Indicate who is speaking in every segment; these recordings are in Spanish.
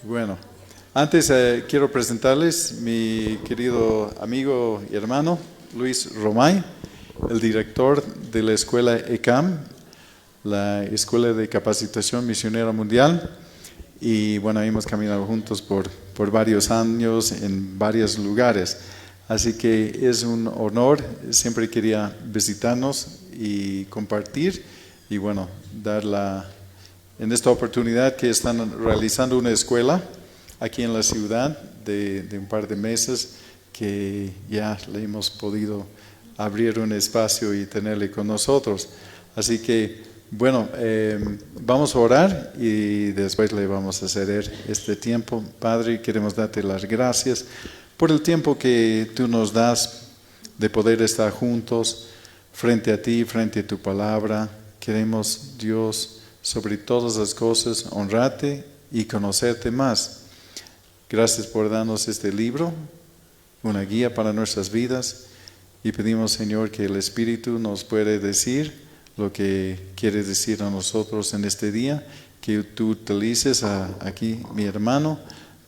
Speaker 1: Bueno, antes quiero presentarles mi querido amigo y hermano Luis Romay, el director de la escuela ECAM, la Escuela de Capacitación Misionera Mundial. Y bueno, hemos caminado juntos por varios años en varios lugares. Así que es un honor, siempre quería visitarnos y compartir y bueno, en esta oportunidad que están realizando una escuela aquí en la ciudad de un par de meses que ya le hemos podido abrir un espacio y tenerle con nosotros. Así que bueno, vamos a orar y después le vamos a ceder este tiempo. Padre, queremos darte las gracias por el tiempo que tú nos das de poder estar juntos frente a ti, frente a tu palabra. Queremos, Dios, sobre todas las cosas, honrarte y conocerte más. Gracias por darnos este libro, una guía para nuestras vidas. Y pedimos, Señor, que el Espíritu nos puede decir lo que quieres decir a nosotros en este día, que tú utilices aquí mi hermano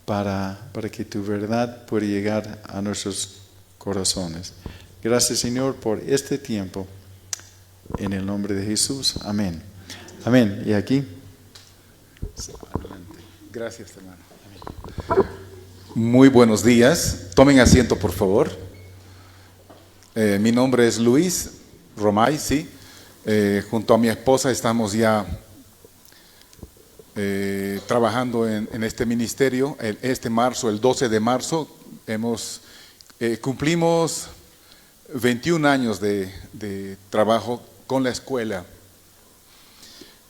Speaker 1: para que tu verdad pueda llegar a nuestros corazones. Gracias, Señor, por este tiempo. En el nombre de Jesús. Amén. Amén. Y aquí.
Speaker 2: Gracias, hermano. Muy buenos días. Tomen asiento, por favor. Mi nombre es Luis Romay, sí. Junto a mi esposa estamos ya trabajando en este ministerio. Este marzo, el 12 de marzo, cumplimos 21 años de trabajo con la escuela.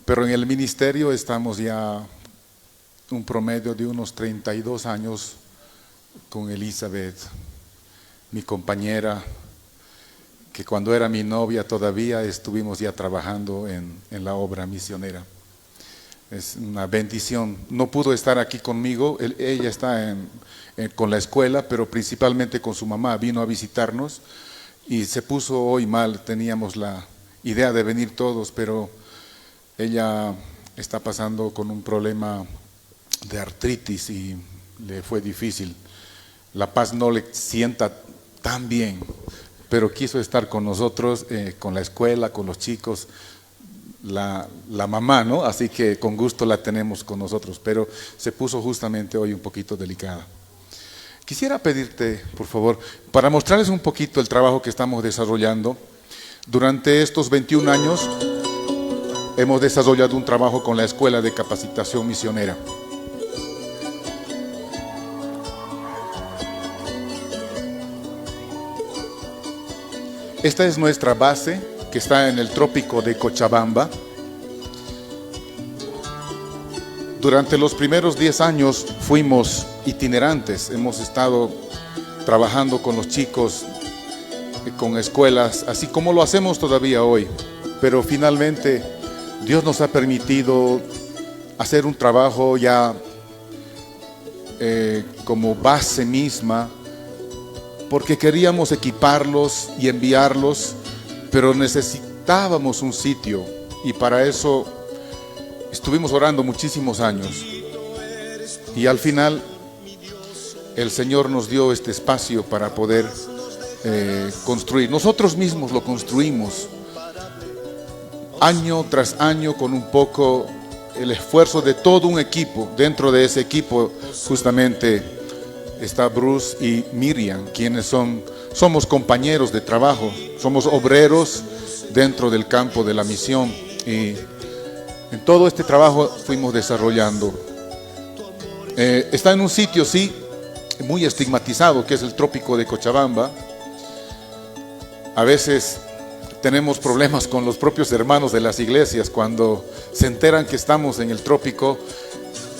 Speaker 2: Pero en el ministerio estamos ya un promedio de unos 32 años con Elizabeth, mi compañera, que cuando era mi novia todavía estuvimos ya trabajando en la obra misionera. Es una bendición. No pudo estar aquí conmigo, ella está con la escuela, pero principalmente con su mamá. Vino a visitarnos y se puso hoy mal. Teníamos la idea de venir todos, pero ella está pasando con un problema de artritis y le fue difícil. La Paz no le sienta tan bien, pero quiso estar con nosotros, con la escuela, con los chicos, la mamá, ¿no? Así que con gusto la tenemos con nosotros, pero se puso justamente hoy un poquito delicada. Quisiera pedirte, por favor, para mostrarles un poquito el trabajo que estamos desarrollando. Durante estos 21 años hemos desarrollado un trabajo con la Escuela de Capacitación Misionera. Esta es nuestra base, que está en el trópico de Cochabamba. Durante los primeros 10 años fuimos itinerantes, hemos estado trabajando con los chicos, con escuelas, así como lo hacemos todavía hoy. Pero finalmente Dios nos ha permitido hacer un trabajo ya como base misma, porque queríamos equiparlos y enviarlos, pero necesitábamos un sitio y para eso estuvimos orando muchísimos años. Y al final el Señor nos dio este espacio para poder construir. Nosotros mismos lo construimos año tras año con un poco el esfuerzo de todo un equipo. Dentro de ese equipo justamente está Bruce y Miriam, quienes somos compañeros de trabajo, somos obreros dentro del campo de la misión y en todo este trabajo fuimos desarrollando. Está en un sitio, sí, muy estigmatizado, que es el trópico de Cochabamba. A veces tenemos problemas con los propios hermanos de las iglesias cuando se enteran que estamos en el trópico.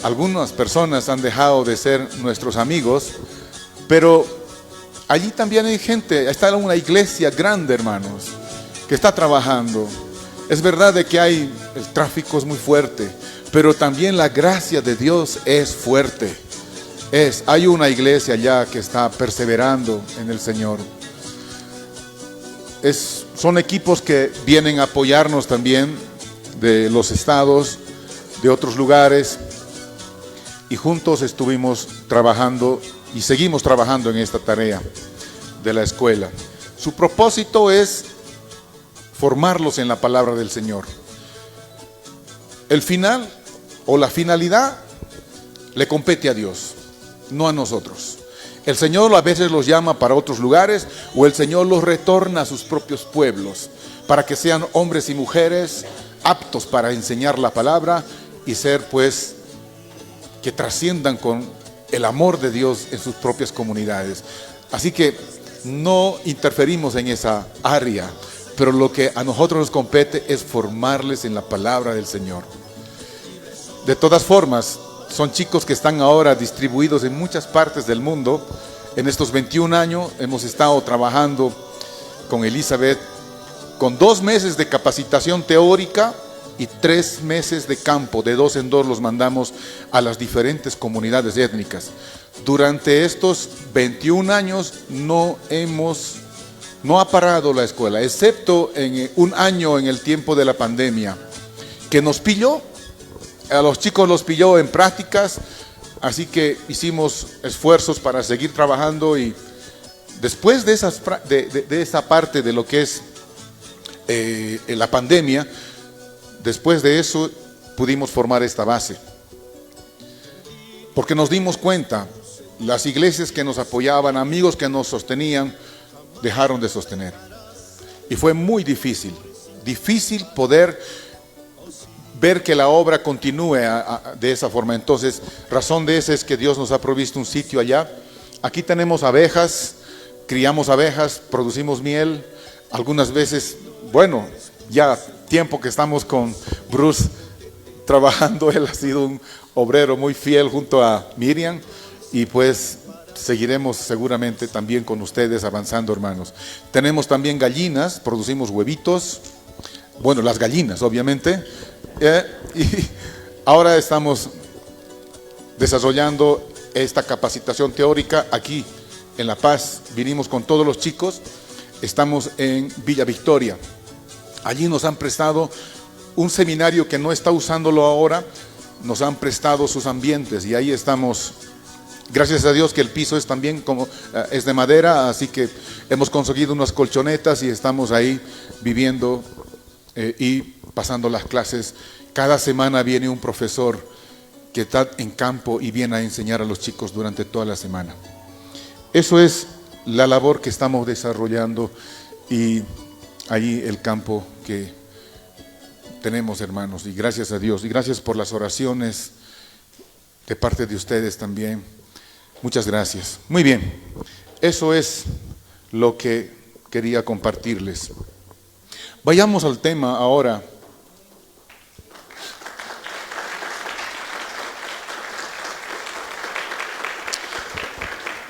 Speaker 2: Algunas personas han dejado de ser nuestros amigos, pero allí también hay gente, está una iglesia grande, hermanos, que está trabajando. Es verdad de que el tráfico es muy fuerte, pero también la gracia de Dios es fuerte. Hay una iglesia allá que está perseverando en el Señor. Son equipos que vienen a apoyarnos también de los estados, de otros lugares. y juntos estuvimos trabajando y seguimos trabajando en esta tarea de la escuela. Su propósito es formarlos en la palabra del Señor. El final o la finalidad le compete a Dios, no a nosotros. El Señor a veces los llama para otros lugares, o el Señor los retorna a sus propios pueblos para que sean hombres y mujeres aptos para enseñar la palabra y ser, pues, que trasciendan con el amor de Dios en sus propias comunidades. Así que no interferimos en esa área, pero lo que a nosotros nos compete es formarles en la palabra del Señor. De todas formas, son chicos que están ahora distribuidos en muchas partes del mundo. En estos 21 años hemos estado trabajando con Elizabeth con 2 meses de capacitación teórica y 3 meses de campo. De 2 en 2 los mandamos a las diferentes comunidades étnicas. Durante estos 21 años no ha parado la escuela, excepto en un año en el tiempo de la pandemia, que nos pilló. A los chicos los pilló en prácticas, así que hicimos esfuerzos para seguir trabajando, y después de esa parte de lo que es la pandemia, después de eso pudimos formar esta base. Porque nos dimos cuenta, las iglesias que nos apoyaban, amigos que nos sostenían, dejaron de sostener. Y fue muy difícil poder ver que la obra continúe de esa forma. Entonces, razón de esa es que Dios nos ha provisto un sitio allá. Aquí tenemos abejas, criamos abejas, producimos miel. Algunas veces, bueno, ya tiempo que estamos con Bruce trabajando, él ha sido un obrero muy fiel junto a Miriam, y pues seguiremos seguramente también con ustedes avanzando, hermanos. Tenemos también gallinas, producimos huevitos, bueno, las gallinas obviamente. Y ahora estamos desarrollando esta capacitación teórica aquí en La Paz. Vinimos con todos los chicos, estamos en Villa Victoria. Allí nos han prestado un seminario que no está usándolo ahora, nos han prestado sus ambientes y ahí estamos. Gracias a Dios que el piso es también es de madera, así que hemos conseguido unas colchonetas y estamos ahí viviendo y pasando las clases. Cada semana viene un profesor que está en campo y viene a enseñar a los chicos durante toda la semana. Eso es la labor que estamos desarrollando, y ahí el campo que tenemos, hermanos, y gracias a Dios, y gracias por las oraciones de parte de ustedes también. Muchas gracias. Muy bien, eso es lo que quería compartirles. Vayamos al tema ahora.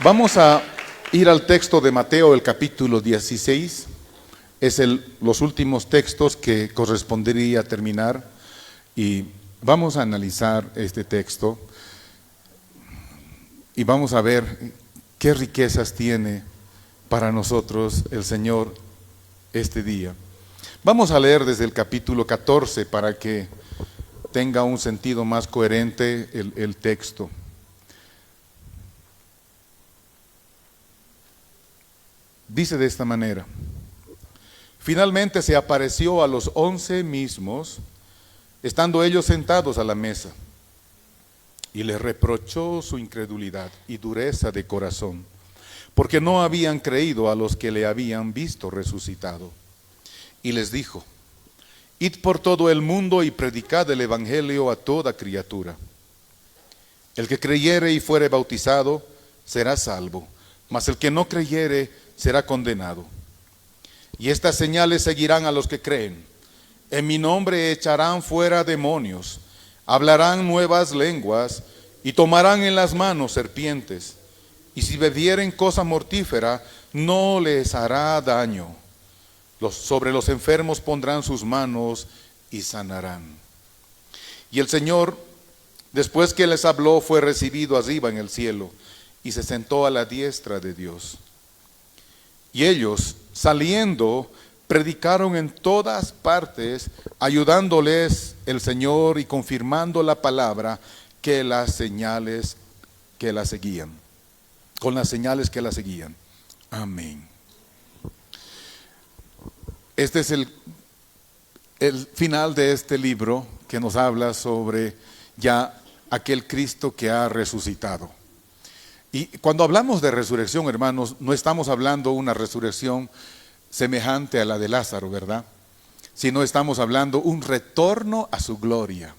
Speaker 2: Vamos a ir al texto de Mateo, el capítulo 16. Es los últimos textos que correspondería terminar, y vamos a analizar este texto y vamos a ver qué riquezas tiene para nosotros el Señor este día. Vamos a leer desde el capítulo 14 para que tenga un sentido más coherente el texto. Dice de esta manera: finalmente se apareció a los 11 mismos, estando ellos sentados a la mesa, y les reprochó su incredulidad y dureza de corazón, porque no habían creído a los que le habían visto resucitado. Y les dijo: id por todo el mundo y predicad el evangelio a toda criatura. El que creyere y fuere bautizado será salvo, mas el que no creyere será condenado. Y estas señales seguirán a los que creen: en mi nombre echarán fuera demonios, hablarán nuevas lenguas, y tomarán en las manos serpientes, y si bebieren cosa mortífera no les hará daño. Sobre los enfermos pondrán sus manos y sanarán. Y el Señor, después que les habló, fue recibido arriba en el cielo, y se sentó a la diestra de Dios. Y ellos, saliendo, predicaron en todas partes, ayudándoles el Señor y confirmando la palabra que las señales que la seguían. Con las señales que la seguían. Amén. Este es el final de este libro que nos habla sobre ya aquel Cristo que ha resucitado. Y cuando hablamos de resurrección, hermanos, no estamos hablando de una resurrección semejante a la de Lázaro, ¿verdad? Sino estamos hablando un retorno a su gloria.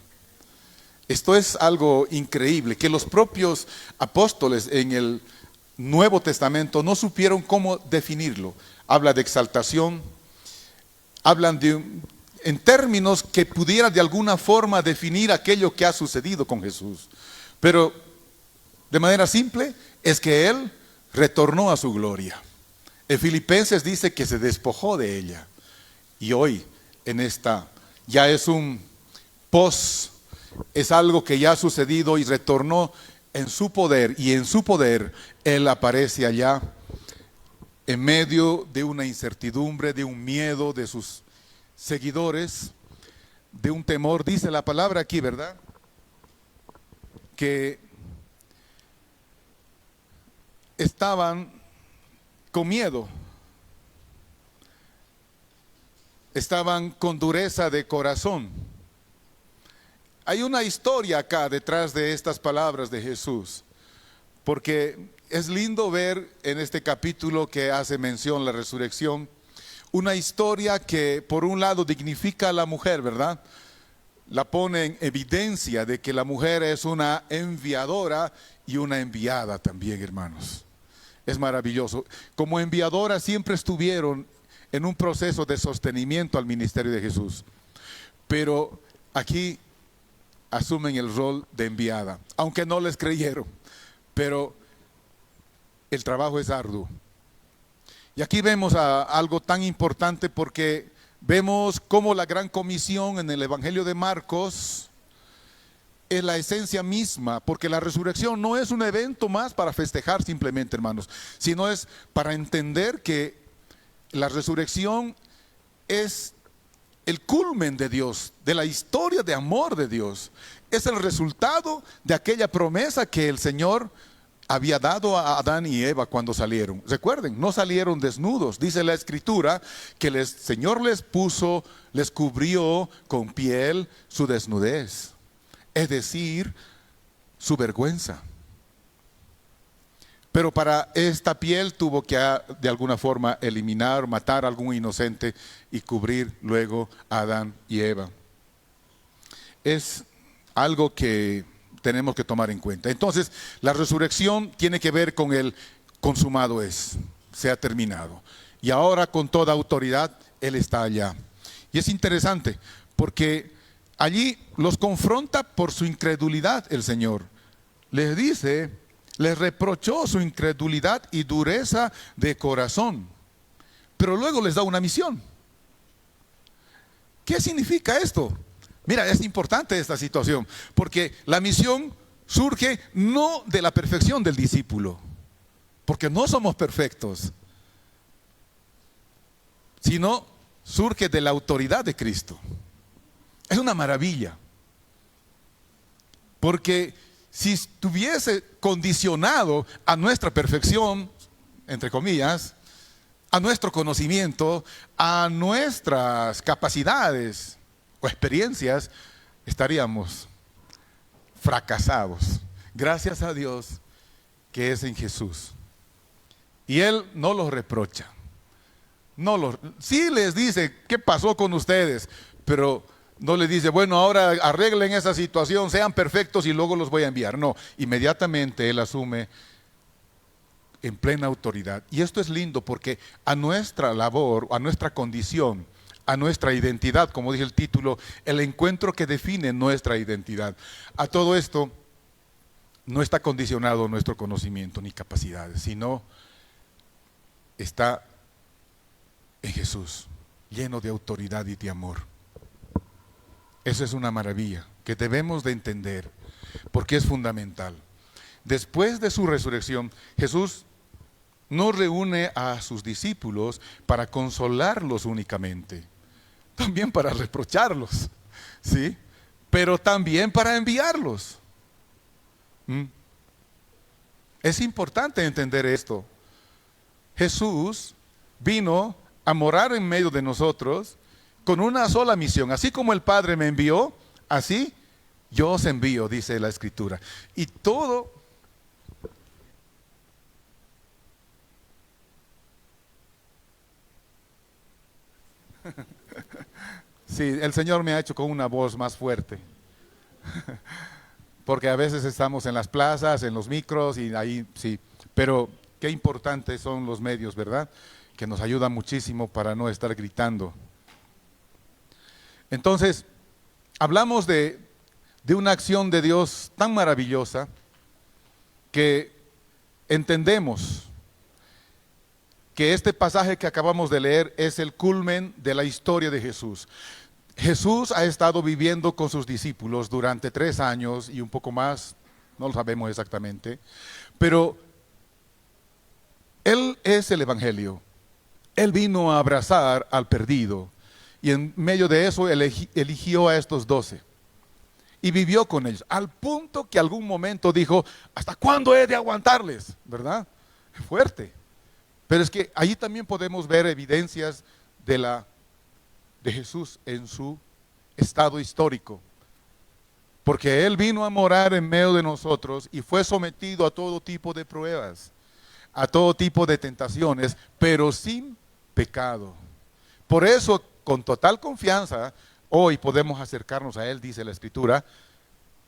Speaker 2: Esto es algo increíble, que los propios apóstoles en el Nuevo Testamento no supieron cómo definirlo. Habla de exaltación, hablan en términos que pudiera de alguna forma definir aquello que ha sucedido con Jesús. Pero de manera simple es que Él retornó a su gloria. En Filipenses dice que se despojó de ella. Y hoy en esta ya es es algo que ya ha sucedido y retornó en su poder. Y en su poder Él aparece allá en medio de una incertidumbre, de un miedo de sus seguidores, de un temor. Dice la palabra aquí, ¿verdad? Que estaban con miedo, estaban con dureza de corazón. Hay una historia acá detrás de estas palabras de Jesús, porque es lindo ver en este capítulo que hace mención la resurrección, una historia que por un lado dignifica a la mujer, ¿verdad? La pone en evidencia de que la mujer es una enviadora y una enviada también, hermanos. Es maravilloso. Como enviadora siempre estuvieron en un proceso de sostenimiento al ministerio de Jesús. Pero aquí asumen el rol de enviada, aunque no les creyeron. Pero el trabajo es arduo. Y aquí vemos algo tan importante porque vemos cómo la gran comisión en el Evangelio de Marcos es la esencia misma, porque la resurrección no es un evento más para festejar simplemente, hermanos, sino es para entender que la resurrección es el culmen de Dios, de la historia de amor de Dios. Es el resultado de aquella promesa que el Señor había dado a Adán y Eva cuando salieron. Recuerden, no salieron desnudos. Dice la Escritura que el Señor les cubrió con piel su desnudez. Es decir, su vergüenza. Pero para esta piel tuvo que de alguna forma eliminar, matar a algún inocente y cubrir luego a Adán y Eva. Es algo que tenemos que tomar en cuenta. Entonces, la resurrección tiene que ver con el consumado es, se ha terminado. Y ahora con toda autoridad Él está allá. Y es interesante porque allí los confronta por su incredulidad el Señor. Les dice, les reprochó su incredulidad y dureza de corazón. Pero luego les da una misión. ¿Qué significa esto? Mira, es importante esta situación, porque la misión surge no de la perfección del discípulo, porque no somos perfectos, sino surge de la autoridad de Cristo. Es una maravilla, porque si estuviese condicionado a nuestra perfección, entre comillas, a nuestro conocimiento, a nuestras capacidades o experiencias, estaríamos fracasados. Gracias a Dios que es en Jesús. Y Él no los reprocha. Sí les dice, ¿qué pasó con ustedes? Pero no les dice, bueno, ahora arreglen esa situación, sean perfectos y luego los voy a enviar. No, inmediatamente Él asume en plena autoridad. Y esto es lindo porque a nuestra labor, a nuestra condición, a nuestra identidad, como dice el título, el encuentro que define nuestra identidad. A todo esto no está condicionado nuestro conocimiento ni capacidades, sino está en Jesús, lleno de autoridad y de amor. Eso es una maravilla que debemos de entender, porque es fundamental. Después de su resurrección, Jesús no reúne a sus discípulos para consolarlos únicamente, también para reprocharlos, ¿sí? Pero también para enviarlos. ¿Mm? Es importante entender esto. Jesús vino a morar en medio de nosotros con una sola misión. Así como el Padre me envió, así yo os envío, dice la Escritura. Y todo... Sí, el Señor me ha hecho con una voz más fuerte. Porque a veces estamos en las plazas, en los micros y ahí sí. Pero qué importantes son los medios, ¿verdad? Que nos ayudan muchísimo para no estar gritando. Entonces, hablamos de una acción de Dios tan maravillosa que entendemos que este pasaje que acabamos de leer es el culmen de la historia de Jesús. Jesús ha estado viviendo con sus discípulos durante 3 años y un poco más, no lo sabemos exactamente, pero Él es el Evangelio. Él vino a abrazar al perdido y en medio de eso eligió a estos 12 y vivió con ellos, al punto que algún momento dijo, ¿hasta cuándo he de aguantarles? ¿Verdad? Fuerte. Pero es que allí también podemos ver evidencias de Jesús en su estado histórico. Porque Él vino a morar en medio de nosotros y fue sometido a todo tipo de pruebas, a todo tipo de tentaciones, pero sin pecado. Por eso, con total confianza, hoy podemos acercarnos a Él, dice la Escritura,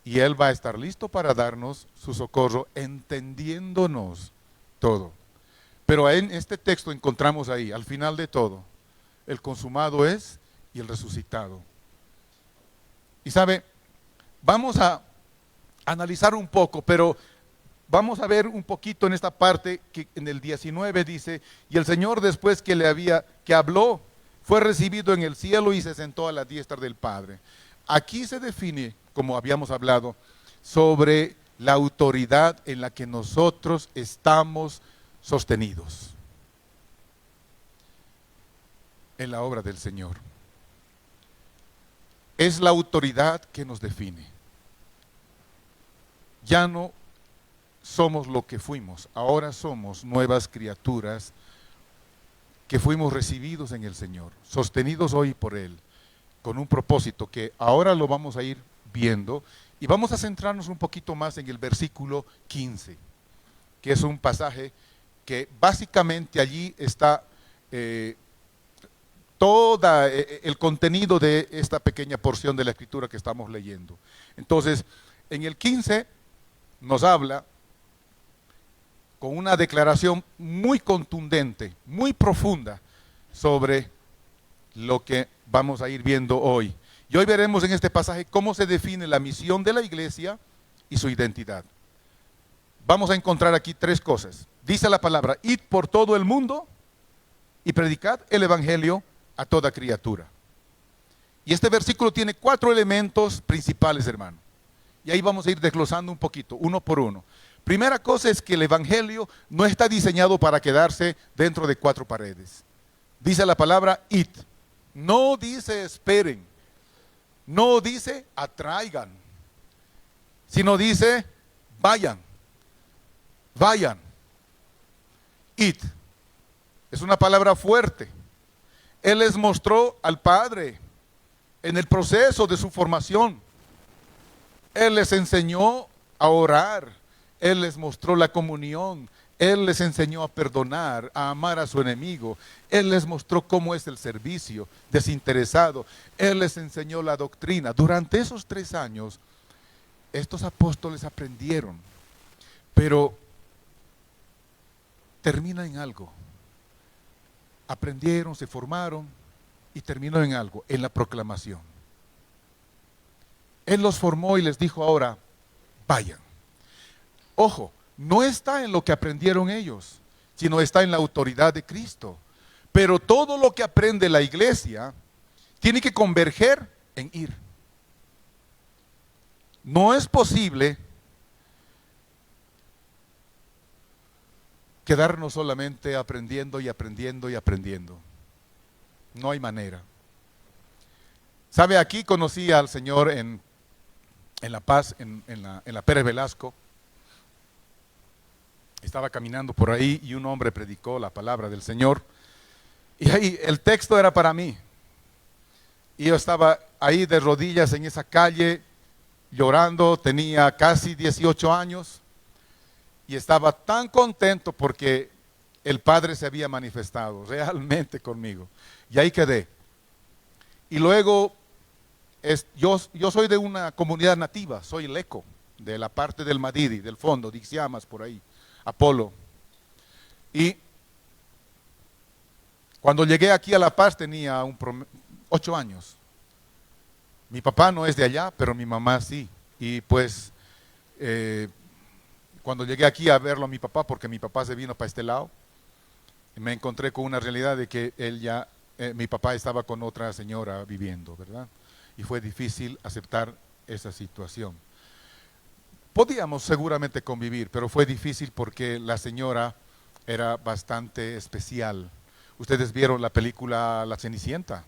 Speaker 2: y Él va a estar listo para darnos su socorro, entendiéndonos todo. Pero en este texto encontramos ahí, al final de todo, el consumado es y el resucitado. Y sabe, vamos a analizar un poco, pero vamos a ver un poquito en esta parte que en el 19 dice, y el Señor después que habló, fue recibido en el cielo y se sentó a la diestra del Padre. Aquí se define, como habíamos hablado, sobre la autoridad en la que nosotros estamos sostenidos en la obra del Señor. Es la autoridad que nos define. Ya no somos lo que fuimos, ahora somos nuevas criaturas que fuimos recibidos en el Señor, sostenidos hoy por Él, con un propósito que ahora lo vamos a ir viendo y vamos a centrarnos un poquito más en el versículo 15, que es un pasaje que básicamente allí está todo el contenido de esta pequeña porción de la Escritura que estamos leyendo. Entonces, en el 15 nos habla con una declaración muy contundente, muy profunda sobre lo que vamos a ir viendo hoy. Y hoy veremos en este pasaje cómo se define la misión de la iglesia y su identidad. Vamos a encontrar aquí 3 cosas. Dice la palabra, id por todo el mundo y predicad el evangelio a toda criatura. Y este versículo tiene 4 elementos principales, hermano. Y ahí vamos a ir desglosando un poquito, uno por uno. Primera cosa es que el evangelio no está diseñado para quedarse dentro de 4 paredes. Dice la palabra id. No dice esperen. No dice atraigan. Sino dice vayan. Vayan. Id. Es una palabra fuerte. Él les mostró al Padre en el proceso de su formación. Él les enseñó a orar. Él les mostró la comunión. Él les enseñó a perdonar, a amar a su enemigo. Él les mostró cómo es el servicio desinteresado. Él les enseñó la doctrina. Durante esos 3 años, estos apóstoles aprendieron, pero termina en algo. Aprendieron, se formaron y terminó en algo, en la proclamación. Él los formó y les dijo ahora, vayan. Ojo, no está en lo que aprendieron ellos, sino está en la autoridad de Cristo. Pero todo lo que aprende la iglesia tiene que converger en ir. No es posible quedarnos solamente aprendiendo y aprendiendo y aprendiendo. No hay manera. ¿Sabe? Aquí conocí al Señor en La Paz, en la Pérez Velasco, Estaba caminando por ahí y un hombre predicó la palabra del Señor. Y ahí el texto era para mí. Y yo estaba ahí de rodillas en esa calle llorando, tenía casi 18 años y estaba tan contento porque el Padre se había manifestado realmente conmigo. Y ahí quedé. Y luego, yo soy de una comunidad nativa, soy leco, de la parte del Madidi, del fondo, de Ixiamas, por ahí, Apolo. Y cuando llegué aquí a La Paz tenía 8 años. Mi papá no es de allá, pero mi mamá sí. Y pues, cuando llegué aquí a verlo a mi papá, porque mi papá se vino para este lado, me encontré con una realidad de que mi papá estaba con otra señora viviendo, ¿verdad? Y fue difícil aceptar esa situación. Podíamos seguramente convivir, pero fue difícil porque la señora era bastante especial. Ustedes vieron la película La Cenicienta,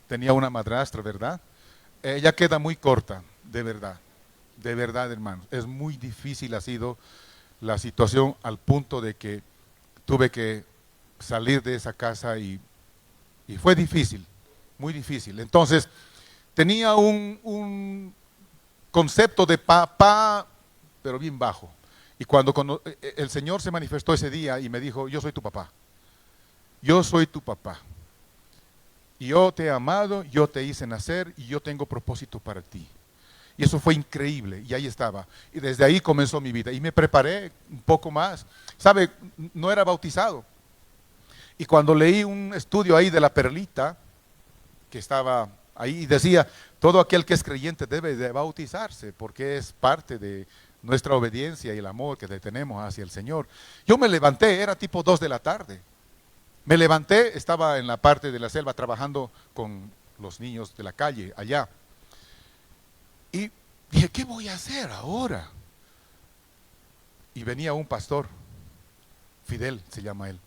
Speaker 2: tenía una madrastra, ¿verdad? Ella queda muy corta, de verdad, hermanos. Es muy difícil ha sido la situación al punto de que tuve que salir de esa casa y fue difícil, muy difícil. Entonces, tenía un concepto de papá, pero bien bajo. Y cuando el Señor se manifestó ese día y me dijo, yo soy tu papá, yo soy tu papá. Y yo te he amado, yo te hice nacer y yo tengo propósito para ti. Y eso fue increíble, y ahí estaba. Y desde ahí comenzó mi vida. Y me preparé un poco más. ¿Sabe? No era bautizado. Y cuando leí un estudio ahí de la Perlita, que estaba ahí, y decía, todo aquel que es creyente debe de bautizarse, porque es parte de nuestra obediencia y el amor que tenemos hacia el Señor. Yo me levanté, era tipo 2 de la tarde. Me levanté, estaba en la parte de la selva trabajando con los niños de la calle allá. Y dije, ¿qué voy a hacer ahora? Y venía un pastor, Fidel se llama él.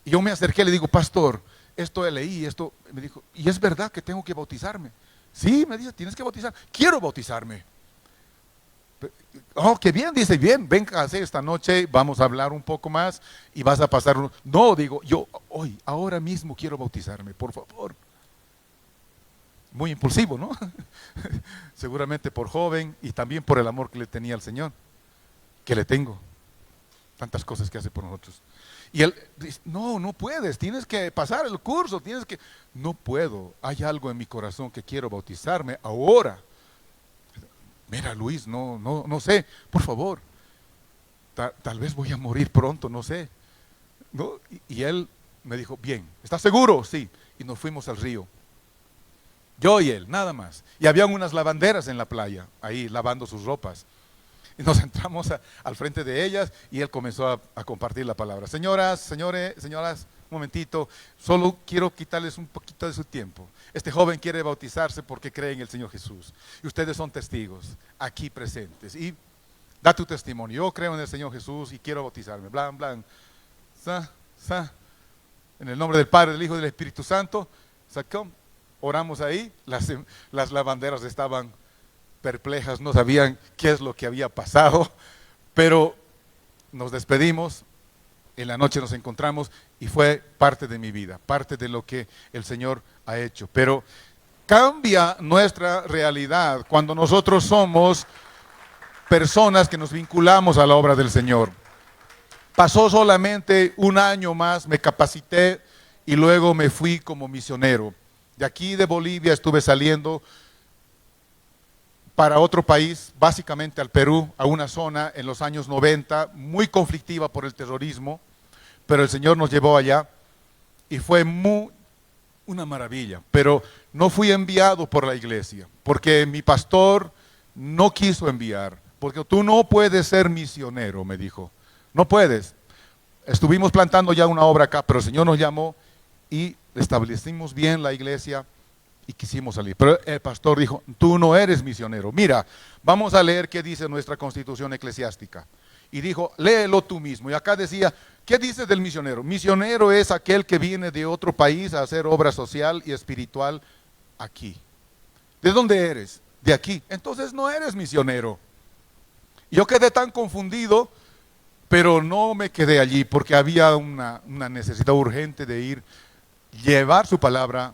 Speaker 2: Y yo me acerqué y le digo, pastor, esto leí, esto, me dijo, ¿y es verdad que tengo que bautizarme? Sí, me dice, tienes que bautizar, quiero bautizarme. Oh, qué bien, dice, bien, véngase esta noche, vamos a hablar un poco más y vas a pasar. No, digo, yo hoy, ahora mismo quiero bautizarme, por favor. Muy impulsivo, ¿no? Seguramente por joven y también por el amor que le tenía al Señor, que le tengo. Tantas cosas que hace por nosotros. Y él dice, no puedes, tienes que pasar el curso, tienes que... No puedo, hay algo en mi corazón que quiero bautizarme ahora. Mira, Luis, no sé, por favor, tal vez voy a morir pronto, no sé. ¿No? Y él me dijo, bien, ¿estás seguro? Sí. Y nos fuimos al río. Yo y él, nada más. Y habían unas lavanderas en la playa, ahí lavando sus ropas. Y nos entramos al frente de ellas y él comenzó a compartir la palabra. Señoras, señores, señoras, un momentito, solo quiero quitarles un poquito de su tiempo. Este joven quiere bautizarse porque cree en el Señor Jesús. Y ustedes son testigos aquí presentes. Y da tu testimonio. Yo creo en el Señor Jesús y quiero bautizarme. Blan, blan. En el nombre del Padre, del Hijo y del Espíritu Santo. Sacó. Oramos ahí. Las lavanderas estaban perplejas, no sabían qué es lo que había pasado. Pero nos despedimos. En la noche nos encontramos y fue parte de mi vida, parte de lo que el Señor ha hecho. Pero cambia nuestra realidad cuando nosotros somos personas que nos vinculamos a la obra del Señor. Pasó solamente un año más, me capacité y luego me fui como misionero. De aquí de Bolivia estuve saliendo para otro país, básicamente al Perú, a una zona en los años 90, muy conflictiva por el terrorismo, pero el Señor nos llevó allá y fue una maravilla. Pero no fui enviado por la iglesia, porque mi pastor no quiso enviar, porque tú no puedes ser misionero, me dijo, no puedes. Estuvimos plantando ya una obra acá, pero el Señor nos llamó y establecimos bien la iglesia y quisimos salir. Pero el pastor dijo, tú no eres misionero. Mira, vamos a leer qué dice nuestra constitución eclesiástica. Y dijo, léelo tú mismo. Y acá decía, ¿qué dice del misionero? Misionero es aquel que viene de otro país a hacer obra social y espiritual aquí. ¿De dónde eres? De aquí. Entonces no eres misionero. Yo quedé tan confundido, Pero no me quedé allí porque había una necesidad urgente de ir, llevar su palabra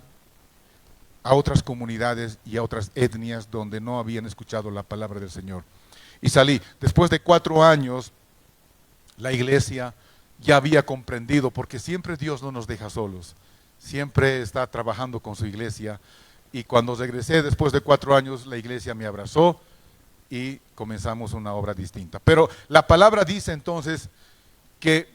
Speaker 2: a otras comunidades y a otras etnias donde no habían escuchado la palabra del Señor. Y salí. Después de 4 años, la iglesia ya había comprendido, porque siempre Dios no nos deja solos. Siempre está trabajando con su iglesia. Y cuando regresé después de 4 años, la iglesia me abrazó y comenzamos una obra distinta. Pero la palabra dice entonces que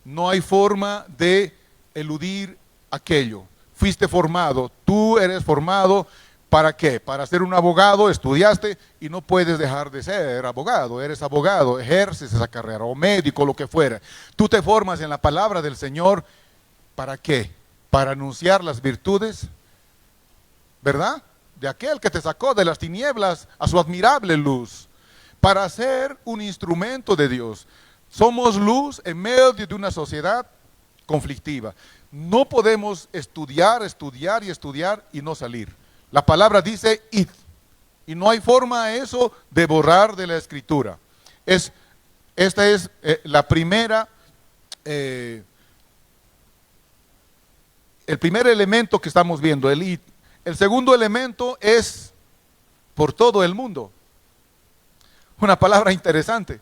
Speaker 2: no hay forma de eludir aquello. Fuiste formado, tú eres formado, ¿para qué? Para ser un abogado, estudiaste y no puedes dejar de ser abogado. Eres abogado, ejerces esa carrera, o médico, lo que fuera. Tú te formas en la palabra del Señor, ¿para qué? Para anunciar las virtudes, ¿verdad? De aquel que te sacó de las tinieblas a su admirable luz, para ser un instrumento de Dios. Somos luz en medio de una sociedad conflictiva. No podemos estudiar y no salir. La palabra dice id, y no hay forma eso de borrar de la escritura. Esta es la primera, el primer elemento que estamos viendo, el id. El segundo elemento es por todo el mundo. Una palabra interesante.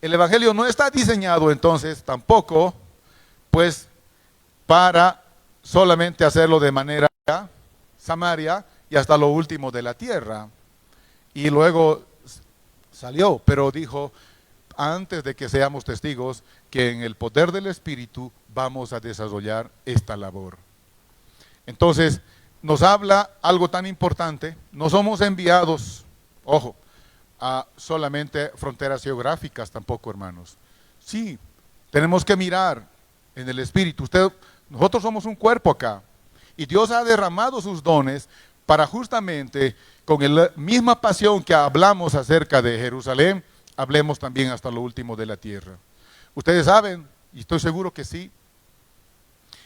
Speaker 2: El evangelio no está diseñado entonces tampoco, pues, para solamente hacerlo de manera Samaria y hasta lo último de la tierra. Y luego salió, pero dijo, antes de que seamos testigos, que en el poder del Espíritu vamos a desarrollar esta labor. Entonces, nos habla algo tan importante. No somos enviados, ojo, a solamente fronteras geográficas tampoco, hermanos. Sí, tenemos que mirar en el Espíritu. Nosotros somos un cuerpo acá. Y Dios ha derramado sus dones para justamente, con la misma pasión que hablamos acerca de Jerusalén, hablemos también hasta lo último de la tierra. Ustedes saben, y estoy seguro que sí,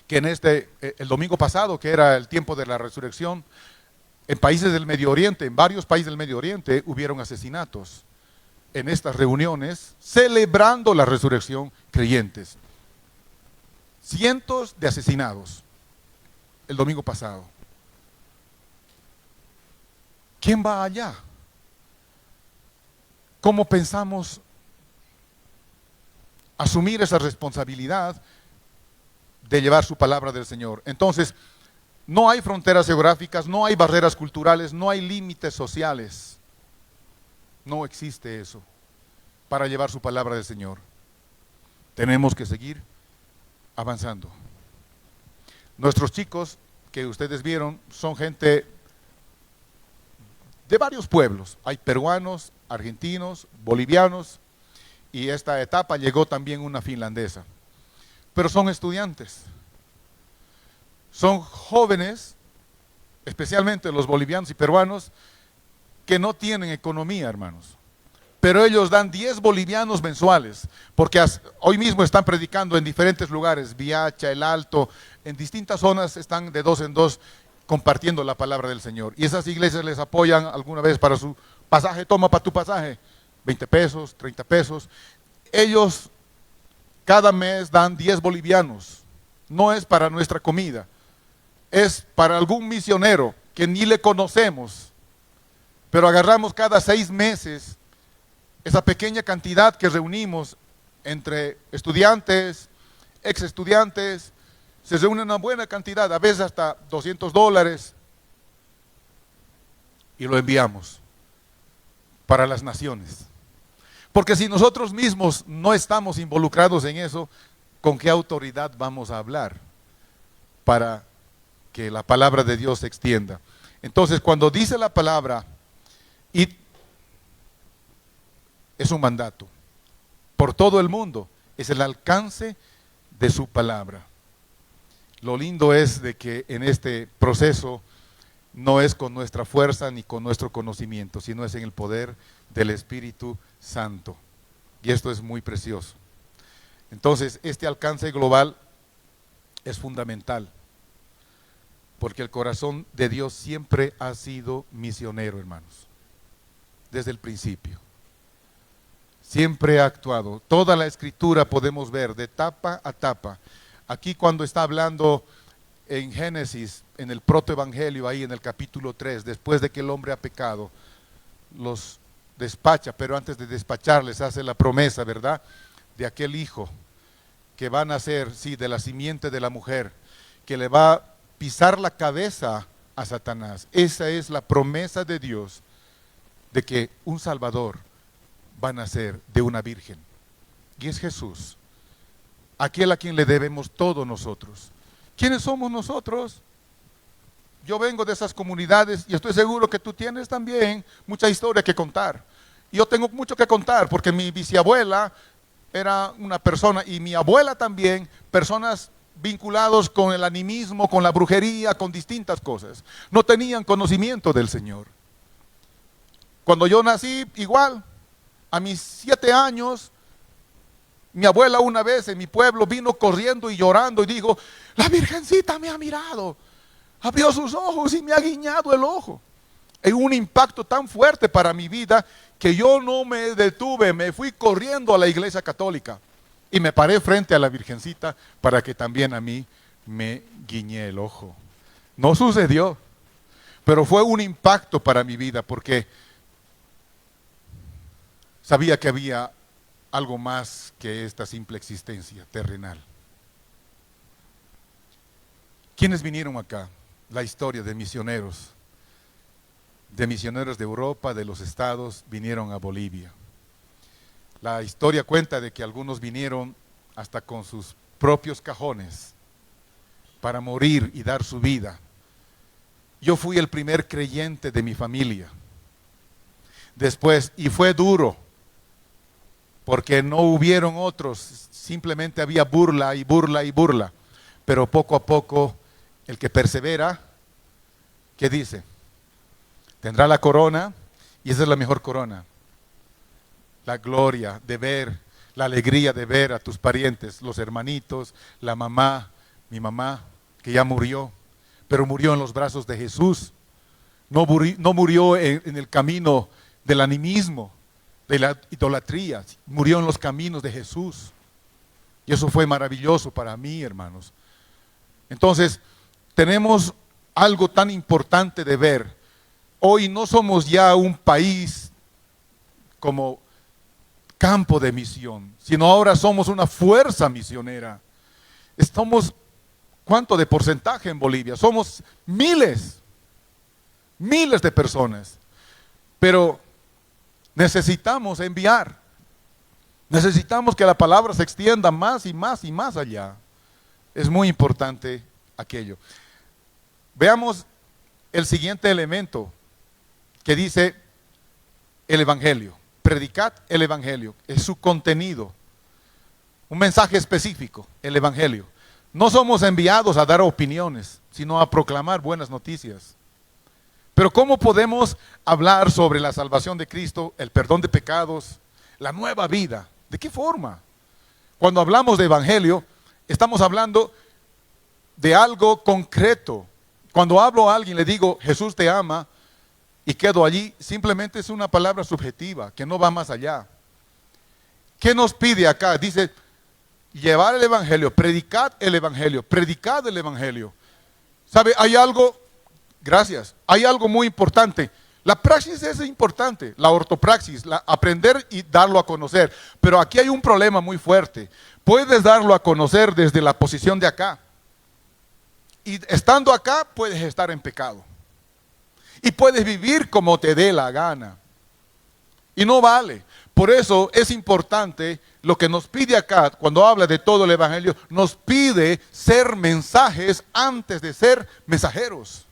Speaker 2: que en el domingo pasado, que era el tiempo de la resurrección, en países del Medio Oriente, en varios países del Medio Oriente, hubieron asesinatos en estas reuniones, celebrando la resurrección, creyentes. Cientos de asesinados el domingo pasado. ¿Quién va allá? ¿Cómo pensamos asumir esa responsabilidad de llevar su palabra del Señor? Entonces, no hay fronteras geográficas, no hay barreras culturales, no hay límites sociales. No existe eso para llevar su palabra del Señor. Tenemos que seguir avanzando. Nuestros chicos que ustedes vieron son gente de varios pueblos. Hay peruanos, argentinos, bolivianos, y esta etapa llegó también una finlandesa. Pero son estudiantes. Son jóvenes, especialmente los bolivianos y peruanos, que no tienen economía, hermanos. Pero ellos dan 10 bolivianos mensuales, porque hoy mismo están predicando en diferentes lugares, Viacha, El Alto, en distintas zonas están de 2 en 2 compartiendo la palabra del Señor. Y esas iglesias les apoyan alguna vez para su pasaje, toma para tu pasaje, 20 pesos, 30 pesos. Ellos cada mes dan 10 bolivianos, no es para nuestra comida, es para algún misionero que ni le conocemos, pero agarramos cada 6 meses esa pequeña cantidad que reunimos entre estudiantes, ex estudiantes, se reúne una buena cantidad, a veces hasta $200, y lo enviamos para las naciones. Porque si nosotros mismos no estamos involucrados en eso, ¿con qué autoridad vamos a hablar para que la palabra de Dios se extienda? Entonces, cuando dice la palabra, id, es un mandato por todo el mundo, es el alcance de su palabra. Lo lindo es de que en este proceso no es con nuestra fuerza ni con nuestro conocimiento, sino es en el poder del Espíritu Santo. Y esto es muy precioso. Entonces, este alcance global es fundamental, porque el corazón de Dios siempre ha sido misionero, hermanos, desde el principio. siempre ha actuado. Toda la escritura podemos ver de tapa a tapa. Aquí cuando está hablando en Génesis, en el protoevangelio, ahí en el capítulo 3, después de que el hombre ha pecado, los despacha, pero antes de despacharles hace la promesa, ¿verdad?, de aquel hijo que va a nacer, sí, de la simiente de la mujer, que le va a pisar la cabeza a Satanás. Esa es la promesa de Dios, de que un Salvador va a nacer de una virgen, y es Jesús, aquel a quien le debemos todo nosotros. ¿Quiénes somos nosotros? Yo vengo de esas comunidades y estoy seguro que tú tienes también mucha historia que contar. Y yo tengo mucho que contar porque mi bisabuela era una persona, y mi abuela también, personas vinculados con el animismo, con la brujería, con distintas cosas. No tenían conocimiento del Señor. Cuando yo nací, igual, a mis 7 años, mi abuela una vez en mi pueblo vino corriendo y llorando y dijo: la Virgencita me ha mirado, abrió sus ojos y me ha guiñado el ojo. Es un impacto tan fuerte para mi vida que yo no me detuve, me fui corriendo a la iglesia católica y me paré frente a la Virgencita para que también a mí me guiñe el ojo. No sucedió, pero fue un impacto para mi vida porque sabía que había algo más que esta simple existencia terrenal. ¿Quiénes vinieron acá? La historia de misioneros de Europa, de los estados, vinieron a Bolivia. La historia cuenta de que algunos vinieron hasta con sus propios cajones para morir y dar su vida. Yo fui el primer creyente de mi familia. Después, y fue duro, porque no hubieron otros, simplemente había burla y burla y burla. Pero poco a poco, el que persevera, ¿qué dice? Tendrá la corona, y esa es la mejor corona. La gloria de ver, la alegría de ver a tus parientes, los hermanitos, la mamá, mi mamá, que ya murió, pero murió en los brazos de Jesús. No murió en el camino del animismo, de la idolatría, murió en los caminos de Jesús. Y eso fue maravilloso para mí, hermanos. Entonces, tenemos algo tan importante de ver. Hoy no somos ya un país como campo de misión, sino ahora somos una fuerza misionera. Estamos, ¿cuánto de porcentaje en Bolivia? Somos miles de personas, pero necesitamos enviar, necesitamos que la palabra se extienda más y más y más allá. Es muy importante aquello. Veamos el siguiente elemento que dice el Evangelio. Predicad el Evangelio, es su contenido, un mensaje específico, el Evangelio. No somos enviados a dar opiniones, sino a proclamar buenas noticias. Pero ¿cómo podemos hablar sobre la salvación de Cristo, el perdón de pecados, la nueva vida? ¿De qué forma? Cuando hablamos de Evangelio, estamos hablando de algo concreto. Cuando hablo a alguien, le digo, Jesús te ama, y quedo allí, simplemente es una palabra subjetiva, que no va más allá. ¿Qué nos pide acá? Dice, llevar el Evangelio, predicad el Evangelio, predicad el Evangelio. ¿Sabe? Hay algo, gracias, hay algo muy importante. La praxis es importante, la ortopraxis, aprender y darlo a conocer. Pero aquí hay un problema muy fuerte. Puedes darlo a conocer desde la posición de acá. Y estando acá, puedes estar en pecado. Y puedes vivir como te dé la gana. Y no vale. Por eso es importante lo que nos pide acá, cuando habla de todo el Evangelio, nos pide ser mensajes antes de ser mensajeros.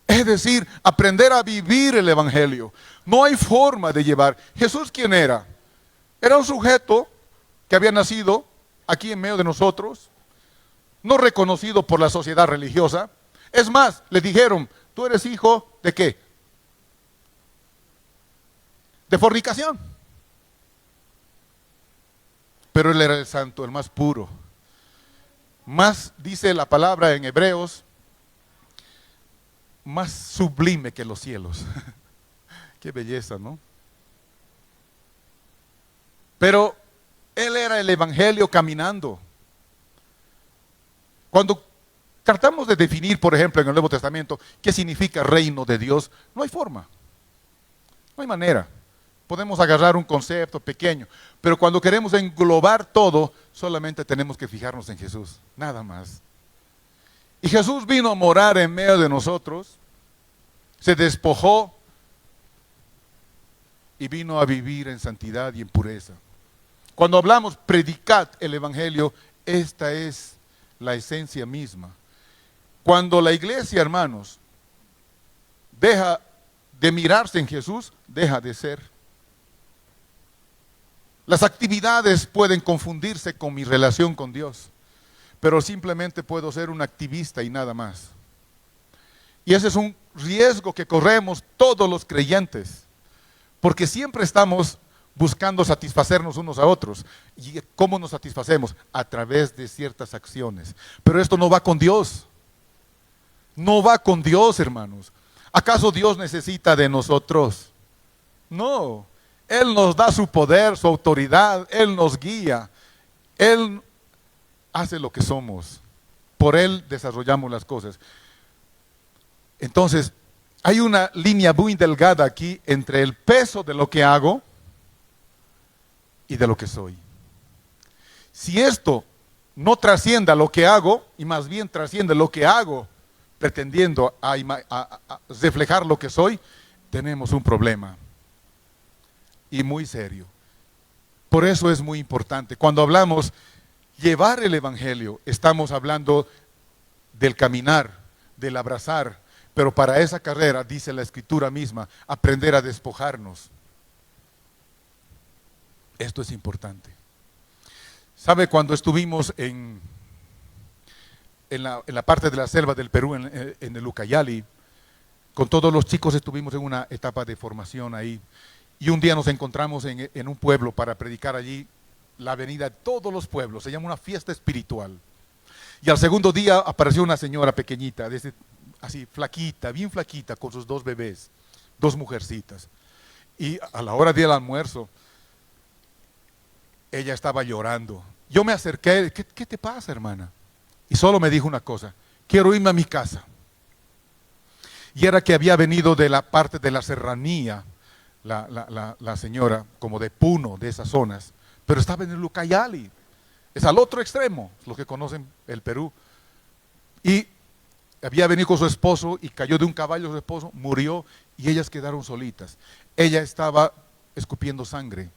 Speaker 2: Es decir, aprender a vivir el Evangelio. No hay forma de llevar. ¿Jesús quién era? Era un sujeto que había nacido aquí en medio de nosotros, no reconocido por la sociedad religiosa. Es más, le dijeron, tú eres hijo ¿de qué? De fornicación. Pero él era el santo, el más puro. Más, dice la palabra en Hebreos, más sublime que los cielos. Qué belleza, ¿no? Pero él era el evangelio caminando. Cuando tratamos de definir, por ejemplo, en el Nuevo Testamento, qué significa reino de Dios, no hay forma, no hay manera. Podemos agarrar un concepto pequeño, pero cuando queremos englobar todo, solamente tenemos que fijarnos en Jesús, nada más. Y Jesús vino a morar en medio de nosotros, se despojó y vino a vivir en santidad y en pureza. Cuando hablamos predicad el evangelio, esta es la esencia misma. Cuando la iglesia, hermanos, deja de mirarse en Jesús, deja de ser. Las actividades pueden confundirse con mi relación con Dios, pero simplemente puedo ser un activista y nada más. Y ese es un riesgo que corremos todos los creyentes, porque siempre estamos buscando satisfacernos unos a otros. ¿Y cómo nos satisfacemos? A través de ciertas acciones. Pero esto no va con Dios. No va con Dios, hermanos. ¿Acaso Dios necesita de nosotros? No. Él nos da su poder, su autoridad, Él nos guía. Él hace lo que somos. Por Él desarrollamos las cosas. Entonces, hay una línea muy delgada aquí entre el peso de lo que hago y de lo que soy. Si esto no trasciende a lo que hago, y más bien trasciende lo que hago, pretendiendo a reflejar lo que soy, tenemos un problema. Y muy serio. Por eso es muy importante. Cuando hablamos llevar el evangelio, estamos hablando del caminar, del abrazar, pero para esa carrera, dice la escritura misma, aprender a despojarnos. Esto es importante. ¿Sabe? Cuando estuvimos en la parte de la selva del Perú, en el Ucayali, con todos los chicos estuvimos en una etapa de formación ahí. Y un día nos encontramos en un pueblo para predicar allí la venida de todos los pueblos. Se llama una fiesta espiritual. Y al segundo día apareció una señora pequeñita, así flaquita, bien flaquita, con sus 2 bebés, 2 mujercitas. Y a la hora del almuerzo, ella estaba llorando. Yo me acerqué, ¿qué te pasa, hermana? Y solo me dijo una cosa: quiero irme a mi casa. Y era que había venido de la parte de la serranía, la señora, como de Puno, de esas zonas, pero estaba en el Ucayali, es al otro extremo, los que conocen el Perú. Y había venido con su esposo y cayó de un caballo su esposo, murió y ellas quedaron solitas. Ella estaba escupiendo sangre.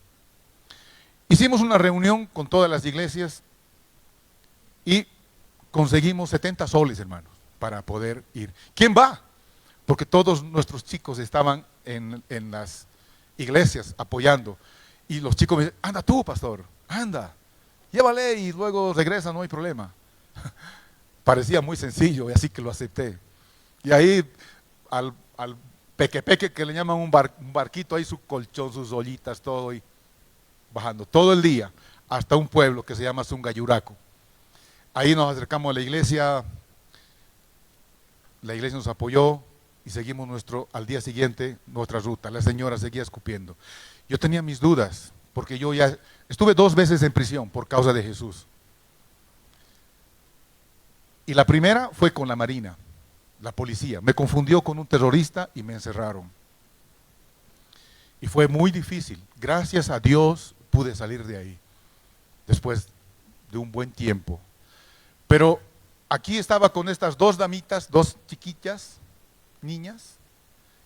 Speaker 2: Hicimos una reunión con todas las iglesias y conseguimos 70 soles, hermanos, para poder ir. ¿Quién va? Porque todos nuestros chicos estaban en las iglesias apoyando. Y los chicos me dicen: anda tú, pastor, anda, llévale y luego regresa, no hay problema. Parecía muy sencillo y así que lo acepté. Y ahí al peque que le llaman un barquito, ahí su colchón, sus ollitas, todo, y bajando todo el día hasta un pueblo que se llama Zungayuraco. Ahí nos acercamos a la iglesia nos apoyó y seguimos al día siguiente nuestra ruta. La señora seguía escupiendo. Yo tenía mis dudas, porque yo ya estuve 2 veces en prisión por causa de Jesús. Y la primera fue con la Marina, la policía. Me confundió con un terrorista y me encerraron. Y fue muy difícil. Gracias a Dios pude salir de ahí, después de un buen tiempo. Pero aquí estaba con estas 2 damitas, 2 chiquitas, niñas,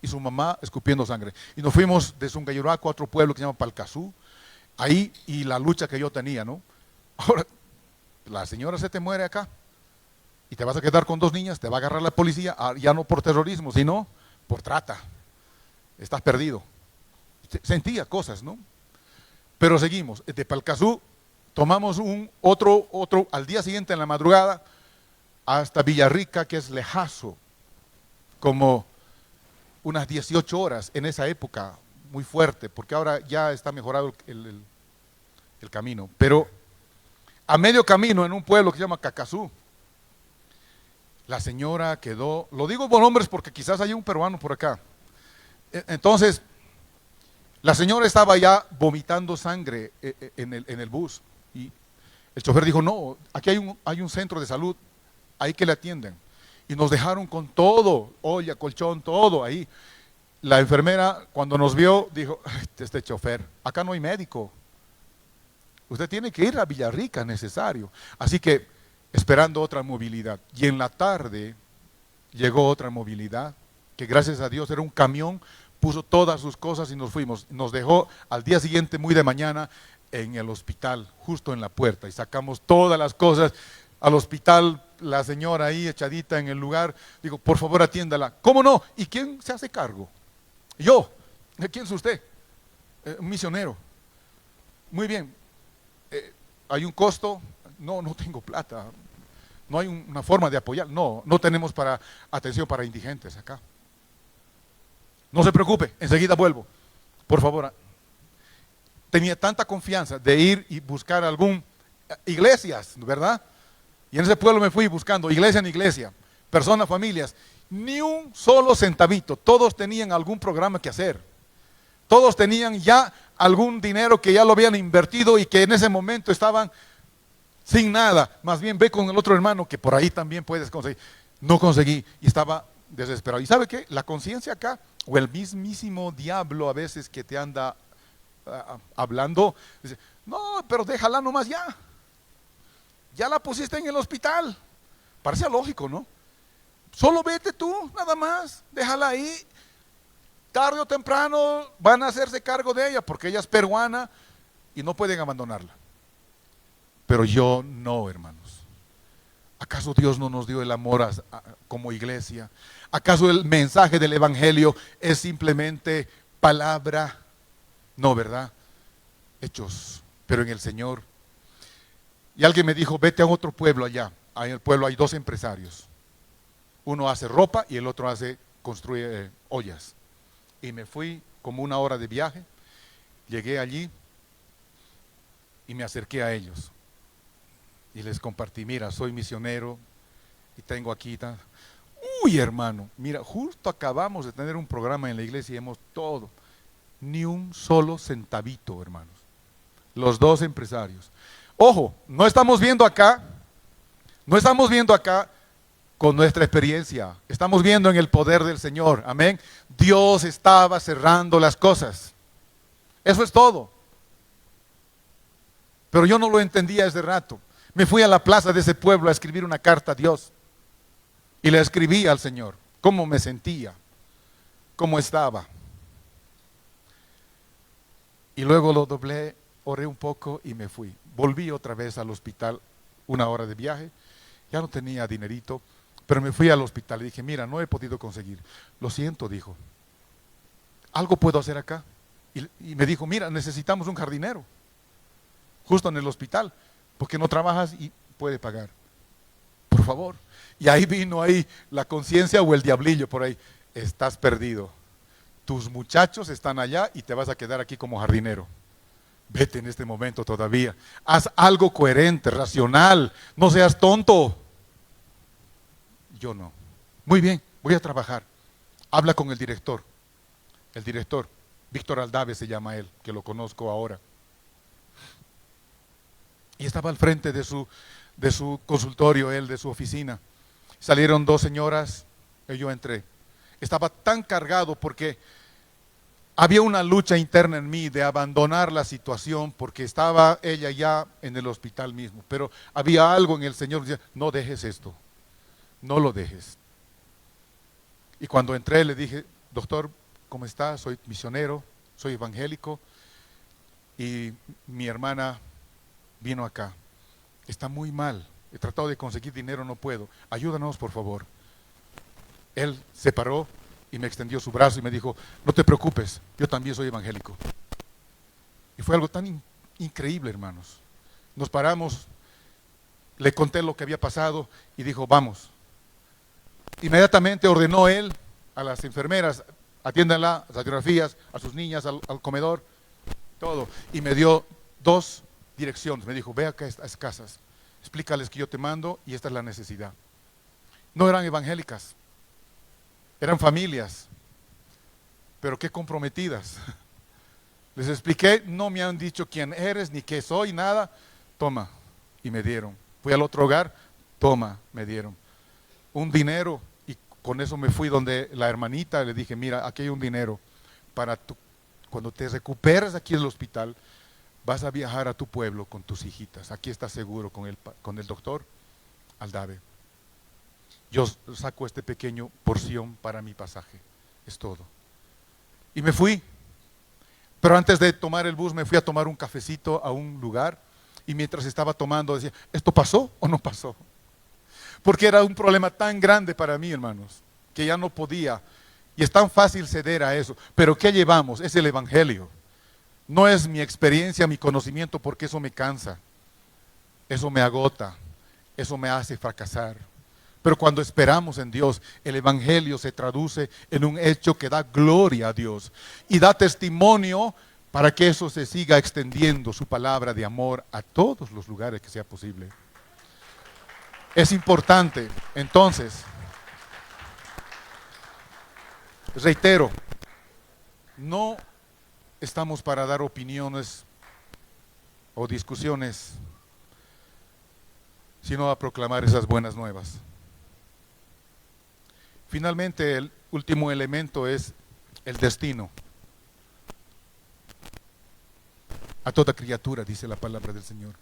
Speaker 2: y su mamá escupiendo sangre. Y nos fuimos de Zungayuraco a otro pueblo que se llama Palcazú, ahí, y la lucha que yo tenía, ¿no? Ahora, la señora se te muere acá, y te vas a quedar con 2 niñas, te va a agarrar la policía, ya no por terrorismo, sino por trata. Estás perdido. Sentía cosas, ¿no? Pero seguimos. De Palcazú tomamos otro, al día siguiente en la madrugada, hasta Villarrica, que es lejazo, como unas 18 horas en esa época, muy fuerte, porque ahora ya está mejorado el camino. Pero a medio camino, en un pueblo que se llama Cacazú, la señora quedó, lo digo por nombres porque quizás hay un peruano por acá. Entonces, La señora estaba ya vomitando sangre en el bus. Y el chofer dijo, no, aquí hay un centro de salud, ahí que le atienden. Y nos dejaron con todo, olla, colchón, todo ahí. La enfermera, cuando nos vio, dijo, este chofer, acá no hay médico. Usted tiene que ir a Villarrica, necesario. Así que, esperando otra movilidad. Y en la tarde llegó otra movilidad, que gracias a Dios era un camión, puso todas sus cosas y nos fuimos. Nos dejó al día siguiente, muy de mañana, en el hospital, justo en la puerta. Y sacamos todas las cosas al hospital, la señora ahí echadita en el lugar. Digo, por favor atiéndala. ¿Cómo no? ¿Y quién se hace cargo? Yo. ¿Quién es usted? Un misionero. Muy bien. ¿Hay un costo? No, no tengo plata. No hay una forma de apoyar. No, no tenemos para atención para indigentes acá. No se preocupe, enseguida vuelvo. Por favor. Tenía tanta confianza de ir y buscar iglesias, ¿verdad? Y en ese pueblo me fui buscando iglesia en iglesia, personas, familias. Ni un solo centavito. Todos tenían algún programa que hacer. Todos tenían ya algún dinero que ya lo habían invertido y que en ese momento estaban sin nada. Más bien ve con el otro hermano que por ahí también puedes conseguir. No conseguí y estaba desesperado. ¿Y sabe qué? La conciencia acá, o el mismísimo diablo a veces que te anda hablando, dice, no, pero déjala nomás ya. Ya la pusiste en el hospital. Parece lógico, ¿no? Solo vete tú, nada más, déjala ahí. Tarde o temprano van a hacerse cargo de ella porque ella es peruana y no pueden abandonarla. Pero yo no, hermanos. ¿Acaso Dios no nos dio el amor como iglesia? ¿Acaso el mensaje del evangelio es simplemente palabra? No, ¿verdad? Hechos, pero en el Señor. Y alguien me dijo, vete a otro pueblo allá. En el pueblo hay 2 empresarios. Uno hace ropa y el otro construye ollas. Y me fui como 1 hora de viaje, llegué allí y me acerqué a ellos. Y les compartí, mira, soy misionero y tengo aquí. Uy, hermano, mira, justo acabamos de tener un programa en la iglesia y hemos todo. Ni un solo centavito, hermanos. Los 2 empresarios. Ojo, no estamos viendo acá con nuestra experiencia, estamos viendo en el poder del Señor, amén. Dios estaba cerrando las cosas, eso es todo. Pero yo no lo entendía ese rato. Me fui a la plaza de ese pueblo a escribir una carta a Dios y le escribí al Señor cómo me sentía, cómo estaba. Y luego lo doblé, oré un poco y me fui. Volví otra vez al hospital, 1 hora de viaje, ya no tenía dinerito, pero me fui al hospital y dije, mira, no he podido conseguir. Lo siento, dijo, ¿algo puedo hacer acá? Y me dijo, mira, necesitamos un jardinero, justo en el hospital, porque no trabajas y puede pagar. Por favor. Y ahí vino la conciencia o el diablillo por ahí, estás perdido. Tus muchachos están allá y te vas a quedar aquí como jardinero. Vete en este momento todavía. Haz algo coherente, racional. No seas tonto. Yo no. Muy bien, voy a trabajar. Habla con el director. El director, Víctor Aldave se llama él, que lo conozco ahora. Y estaba al frente de su consultorio, él, de su oficina. Salieron 2 señoras y yo entré. Estaba tan cargado porque había una lucha interna en mí de abandonar la situación porque estaba ella ya en el hospital mismo. Pero había algo en el Señor que decía, no dejes esto, no lo dejes. Y cuando entré le dije, doctor, ¿cómo está? Soy misionero, soy evangélico y mi hermana vino acá. Está muy mal, he tratado de conseguir dinero, no puedo. Ayúdanos, por favor. Él se paró y me extendió su brazo y me dijo, no te preocupes, yo también soy evangélico. Y fue algo tan increíble, hermanos. Nos paramos, le conté lo que había pasado y dijo, vamos. Inmediatamente ordenó él a las enfermeras, atiéndanla, las radiografías, a sus niñas, al comedor, todo. Y me dio 2 direcciones. Me dijo, ve acá a estas casas, explícales que yo te mando y esta es la necesidad. No eran evangélicas. Eran familias, pero qué comprometidas. Les expliqué, no me han dicho quién eres, ni qué soy, nada. Toma, y me dieron. Fui al otro hogar, toma, me dieron. Un dinero, y con eso me fui donde la hermanita, le dije, mira, aquí hay un dinero para cuando te recuperes aquí del hospital, vas a viajar a tu pueblo con tus hijitas. Aquí estás seguro con el doctor Aldave. Yo saco este pequeño porción para mi pasaje, es todo. Y me fui. Pero antes de tomar el bus me fui a tomar un cafecito a un lugar, y mientras estaba tomando decía, ¿esto pasó o no pasó? Porque era un problema tan grande para mí, hermanos, que ya no podía. Y es tan fácil ceder a eso. Pero ¿qué llevamos? Es el Evangelio. No es mi experiencia, mi conocimiento, porque eso me cansa. Eso me agota. Eso me hace fracasar. Pero cuando esperamos en Dios, el Evangelio se traduce en un hecho que da gloria a Dios. Y da testimonio para que eso se siga extendiendo, su palabra de amor, a todos los lugares que sea posible. Es importante. Entonces, reitero, no estamos para dar opiniones o discusiones, sino a proclamar esas buenas nuevas. Finalmente, el último elemento es el destino. A toda criatura, dice la palabra del Señor.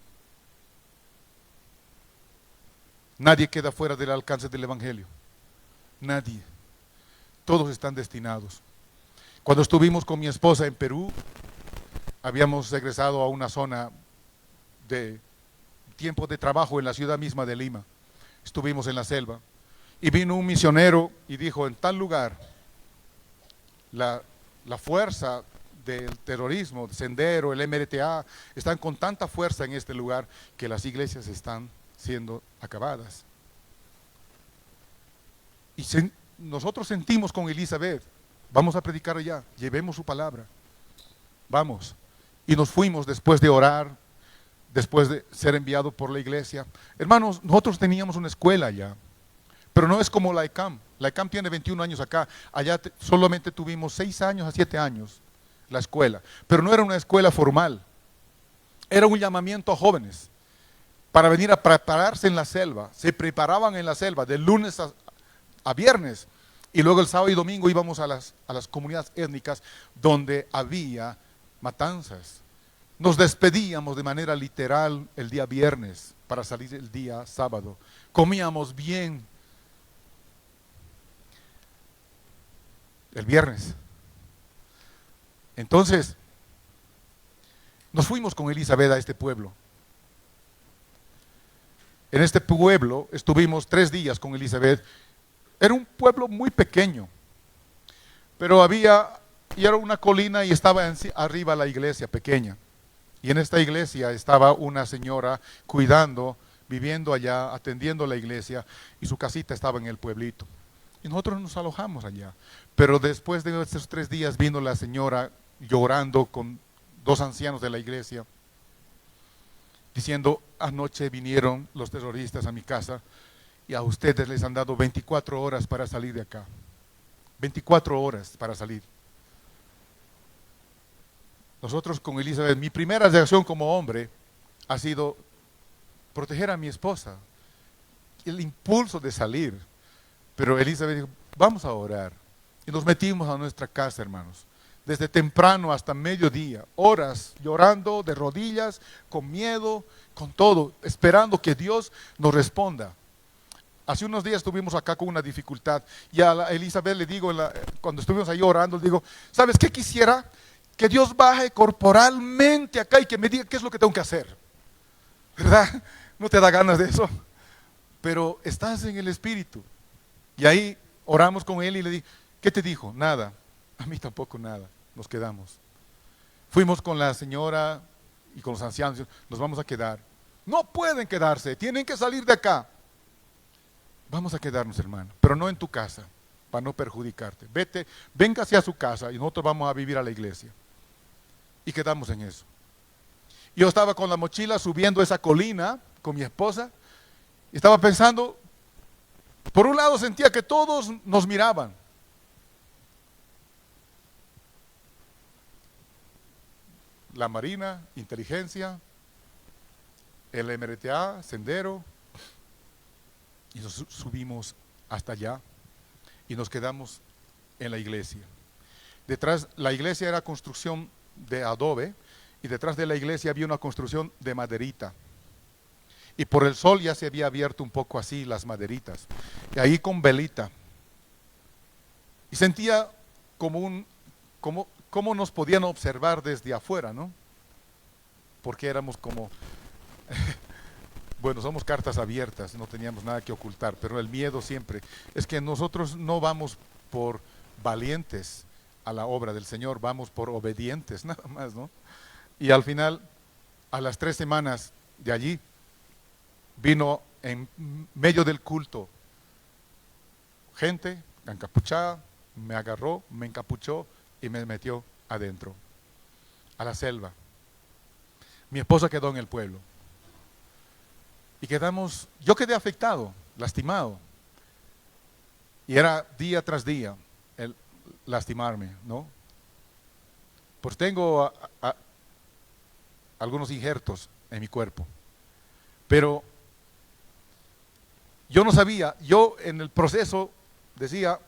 Speaker 2: Nadie queda fuera del alcance del Evangelio. Nadie. Todos están destinados. Cuando estuvimos con mi esposa en Perú, habíamos regresado a una zona de tiempo de trabajo en la ciudad misma de Lima. Estuvimos en la selva. Y vino un misionero y dijo, en tal lugar, la fuerza del terrorismo, el Sendero, el MRTA, están con tanta fuerza en este lugar que las iglesias están siendo acabadas. Y nosotros sentimos con Elizabeth, vamos a predicar allá, llevemos su palabra, vamos. Y nos fuimos después de orar, después de ser enviado por la iglesia. Hermanos, nosotros teníamos una escuela allá, pero no es como la ECAM. La ECAM tiene 21 años acá, allá solamente tuvimos 6 años a 7 años la escuela, pero no era una escuela formal, era un llamamiento a jóvenes para venir a prepararse en la selva. Se preparaban en la selva de lunes a viernes, y luego el sábado y domingo íbamos a las comunidades étnicas donde había matanzas. Nos despedíamos de manera literal el día viernes para salir el día sábado. Comíamos bien el viernes. Entonces, nos fuimos con Elizabeth a este pueblo. En este pueblo estuvimos 3 días con Elizabeth. Era un pueblo muy pequeño, pero y era una colina y estaba arriba la iglesia pequeña. Y en esta iglesia estaba una señora cuidando, viviendo allá, atendiendo la iglesia, y su casita estaba en el pueblito. Y nosotros nos alojamos allá. Pero después de esos 3 días vino la señora llorando con 2 ancianos de la iglesia, diciendo, anoche vinieron los terroristas a mi casa y a ustedes les han dado 24 horas para salir de acá. 24 horas para salir. Nosotros con Elizabeth, mi primera reacción como hombre ha sido proteger a mi esposa, el impulso de salir. Pero Elizabeth dijo, vamos a orar. Y nos metimos a nuestra casa, hermanos. Desde temprano hasta mediodía, horas llorando de rodillas, con miedo, con todo, esperando que Dios nos responda. Hace unos días estuvimos acá con una dificultad y a Elizabeth le digo, cuando estuvimos ahí orando, le digo, ¿sabes qué quisiera? Que Dios baje corporalmente acá y que me diga qué es lo que tengo que hacer. ¿Verdad? ¿No te da ganas de eso? Pero estás en el Espíritu. Y ahí oramos con él y le dije, ¿qué te dijo? Nada. A mí tampoco nada. Nos quedamos. Fuimos con la señora y con los ancianos, nos vamos a quedar. No pueden quedarse, tienen que salir de acá. Vamos a quedarnos, hermano, pero no en tu casa, para no perjudicarte. Vete, véngase a su casa y nosotros vamos a vivir a la iglesia. Y quedamos en eso. Yo estaba con la mochila subiendo esa colina con mi esposa y estaba pensando, por un lado sentía que todos nos miraban. la Marina, Inteligencia, el MRTA, Sendero, y nos subimos hasta allá y nos quedamos en la iglesia. Detrás, la iglesia era construcción de adobe y detrás de la iglesia había una construcción de maderita. Y por el sol ya se había abierto un poco así las maderitas. Y ahí con velita. Y sentía como nos podían observar desde afuera, ¿no? Porque éramos como, bueno, somos cartas abiertas, no teníamos nada que ocultar, pero el miedo siempre es que nosotros no vamos por valientes a la obra del Señor, vamos por obedientes, nada más, ¿no? Y al final, a las 3 semanas de allí, vino en medio del culto gente encapuchada, me agarró, me encapuchó y me metió adentro, a la selva. Mi esposa quedó en el pueblo. Y yo quedé afectado, lastimado. Y era día tras día el lastimarme, ¿no? Pues tengo algunos injertos en mi cuerpo. Pero yo no sabía, yo en el proceso decía,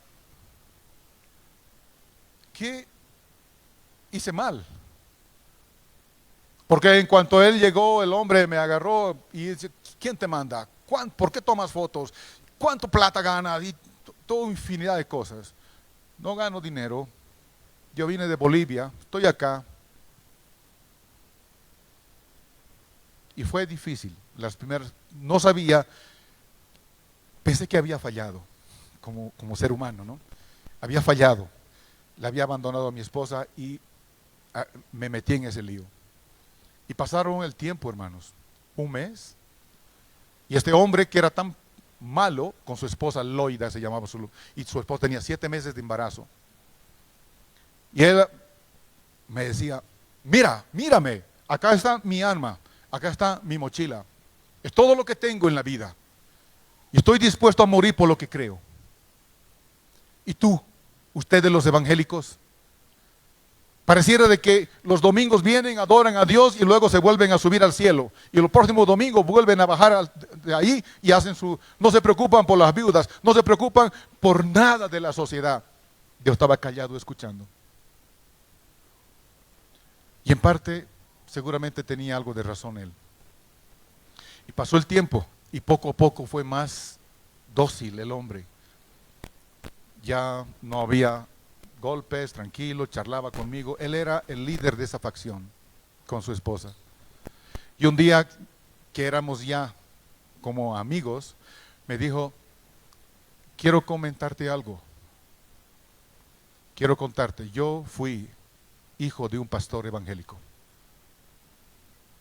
Speaker 2: ¿qué hice mal? Porque en cuanto él llegó, el hombre me agarró y dice, ¿quién te manda? ¿Por qué tomas fotos? ¿Cuánto plata ganas? Y toda infinidad de cosas. No gano dinero. Yo vine de Bolivia, estoy acá. Y fue difícil. Las primeras, no sabía, pensé que había fallado como ser humano, ¿no? Había fallado. Le había abandonado a mi esposa y me metí en ese lío. Y pasaron el tiempo, hermanos, 1 mes. Y este hombre que era tan malo, con su esposa Loida se llamaba y su esposa tenía 7 meses de embarazo. Y él me decía, mírame, acá está mi arma, acá está mi mochila. Es todo lo que tengo en la vida. Y estoy dispuesto a morir por lo que creo. ¿Y tú, ustedes los evangélicos? Pareciera de que los domingos vienen, adoran a Dios y luego se vuelven a subir al cielo. Y los próximos domingos vuelven a bajar de ahí y no se preocupan por las viudas, no se preocupan por nada de la sociedad. Dios estaba callado escuchando. Y en parte seguramente tenía algo de razón él. Y pasó el tiempo y poco a poco fue más dócil el hombre. Ya no había golpes, tranquilo, charlaba conmigo. Él era el líder de esa facción con su esposa. Y un día que éramos ya como amigos, me dijo, quiero comentarte algo. Quiero contarte, yo fui hijo de un pastor evangélico.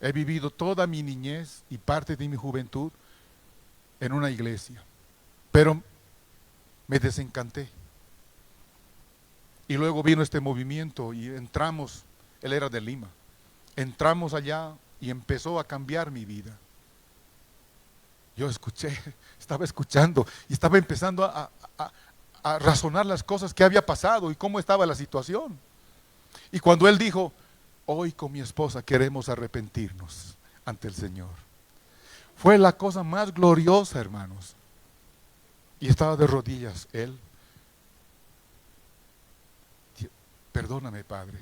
Speaker 2: He vivido toda mi niñez y parte de mi juventud en una iglesia, pero me desencanté. Y luego vino este movimiento y entramos, él era de Lima, entramos allá y empezó a cambiar mi vida. Yo estaba escuchando y estaba empezando a razonar las cosas que había pasado y cómo estaba la situación. Y cuando él dijo, hoy con mi esposa queremos arrepentirnos ante el Señor, fue la cosa más gloriosa, hermanos. Y estaba de rodillas él. Perdóname, Padre.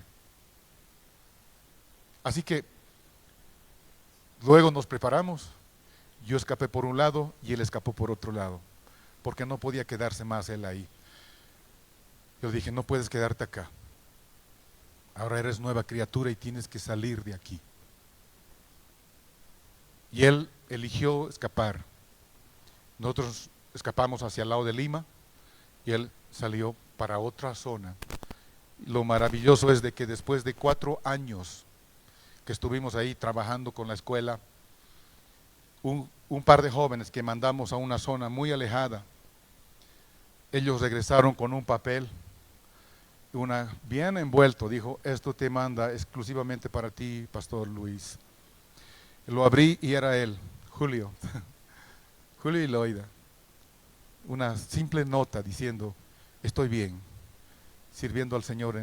Speaker 2: Así que luego nos preparamos. Yo escapé por un lado y él escapó por otro lado, porque no podía quedarse más él ahí. Yo dije, no puedes quedarte acá. Ahora eres nueva criatura y tienes que salir de aquí. Y él eligió escapar. Nosotros escapamos hacia el lado de Lima y él salió para otra zona. Lo maravilloso es de que después de 4 años que estuvimos ahí trabajando con la escuela, un par de jóvenes que mandamos a una zona muy alejada, ellos regresaron con un papel, bien envuelto, dijo, esto te manda exclusivamente para ti, Pastor Luis. Lo abrí y era él, Julio, Julio y Loida. Una simple nota diciendo, estoy bien, sirviendo al Señor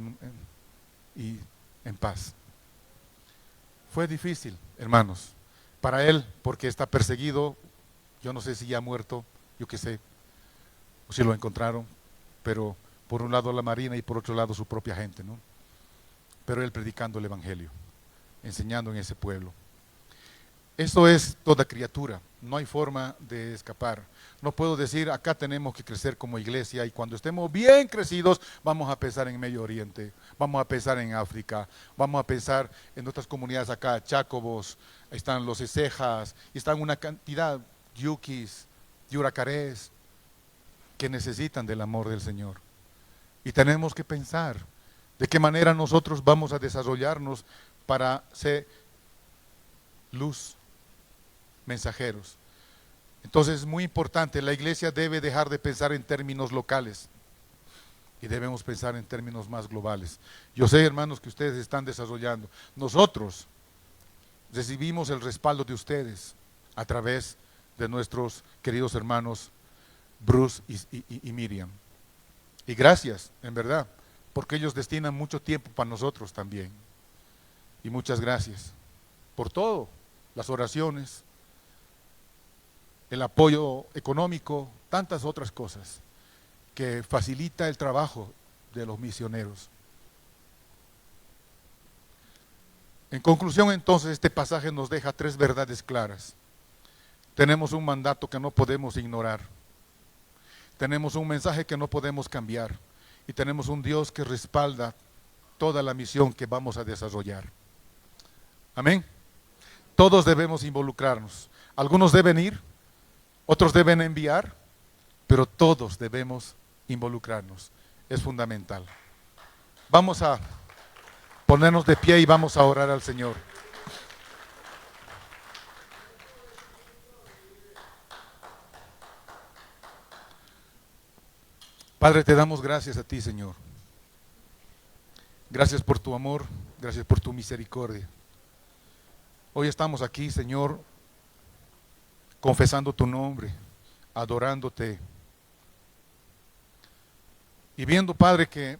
Speaker 2: y en paz. Fue difícil, hermanos, para él, porque está perseguido. Yo no sé si ya ha muerto, yo qué sé, o si lo encontraron, pero por un lado la marina y por otro lado su propia gente, ¿no? Pero él predicando el evangelio, enseñando en ese pueblo. Eso es toda criatura, no hay forma de escapar. No puedo decir, acá tenemos que crecer como iglesia y cuando estemos bien crecidos vamos a pensar en Medio Oriente, vamos a pensar en África, vamos a pensar en nuestras comunidades acá, Chacobos, están los Ecejas, y están una cantidad, Yuquis, Yuracarés, que necesitan del amor del Señor. Y tenemos que pensar de qué manera nosotros vamos a desarrollarnos para ser luz, mensajeros. Entonces es muy importante, la iglesia debe dejar de pensar en términos locales y debemos pensar en términos más globales. Yo sé, hermanos, que ustedes están desarrollando. Nosotros recibimos el respaldo de ustedes a través de nuestros queridos hermanos Bruce y Miriam. Y gracias, en verdad, porque ellos destinan mucho tiempo para nosotros también. Y muchas gracias por todo, las oraciones, el apoyo económico, tantas otras cosas que facilita el trabajo de los misioneros. En conclusión, entonces, este pasaje nos deja 3 verdades claras. Tenemos un mandato que no podemos ignorar. Tenemos un mensaje que no podemos cambiar. Y tenemos un Dios que respalda toda la misión que vamos a desarrollar. Amén. Todos debemos involucrarnos. Algunos deben ir, otros deben enviar, pero todos debemos involucrarnos. Es fundamental. Vamos a ponernos de pie y vamos a orar al Señor. Padre, te damos gracias a ti, Señor. Gracias por tu amor, gracias por tu misericordia. Hoy estamos aquí, Señor, confesando tu nombre, adorándote y viendo, Padre, que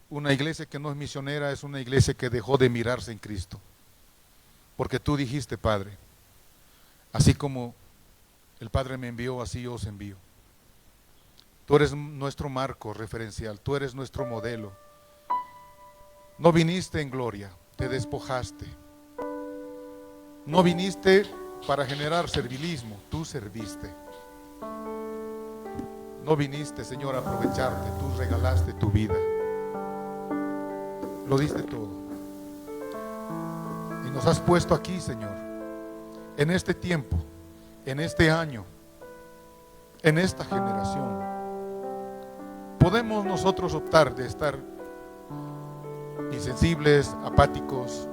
Speaker 2: una iglesia que no es misionera es una iglesia que dejó de mirarse en Cristo. Porque tú dijiste, Padre, así como el Padre me envió, así yo os envío. Tú eres nuestro marco referencial, tú eres nuestro modelo. No viniste en gloria, te despojaste. No viniste para generar servilismo, tú serviste. No viniste, Señor, a aprovecharte, tú regalaste tu vida. Lo diste todo. Y nos has puesto aquí, Señor, en este tiempo, en este año, en esta generación. Podemos nosotros optar de estar insensibles, apáticos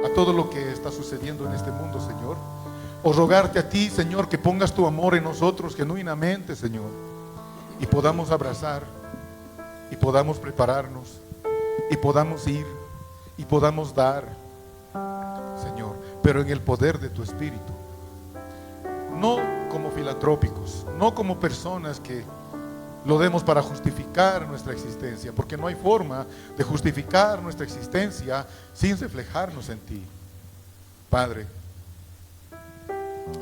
Speaker 2: a todo lo que está sucediendo en este mundo, Señor, o rogarte a ti, Señor, que pongas tu amor en nosotros genuinamente, Señor, y podamos abrazar, y podamos prepararnos, y podamos ir, y podamos dar, Señor, pero en el poder de tu Espíritu, no como filantrópicos, no como personas que lo demos para justificar nuestra existencia, porque no hay forma de justificar nuestra existencia sin reflejarnos en ti. Padre,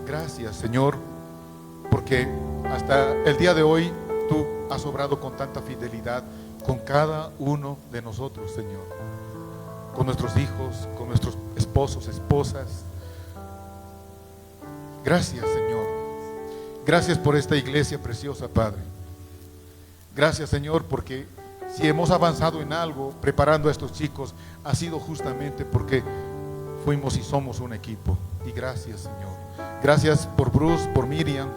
Speaker 2: gracias, Señor, porque hasta el día de hoy tú has obrado con tanta fidelidad con cada uno de nosotros, Señor, con nuestros hijos, con nuestros esposos, esposas. Gracias, Señor. Gracias por esta iglesia preciosa, Padre. Gracias, Señor, porque si hemos avanzado en algo preparando a estos chicos, ha sido justamente porque fuimos y somos un equipo. Y gracias, Señor. Gracias por Bruce, por Miriam.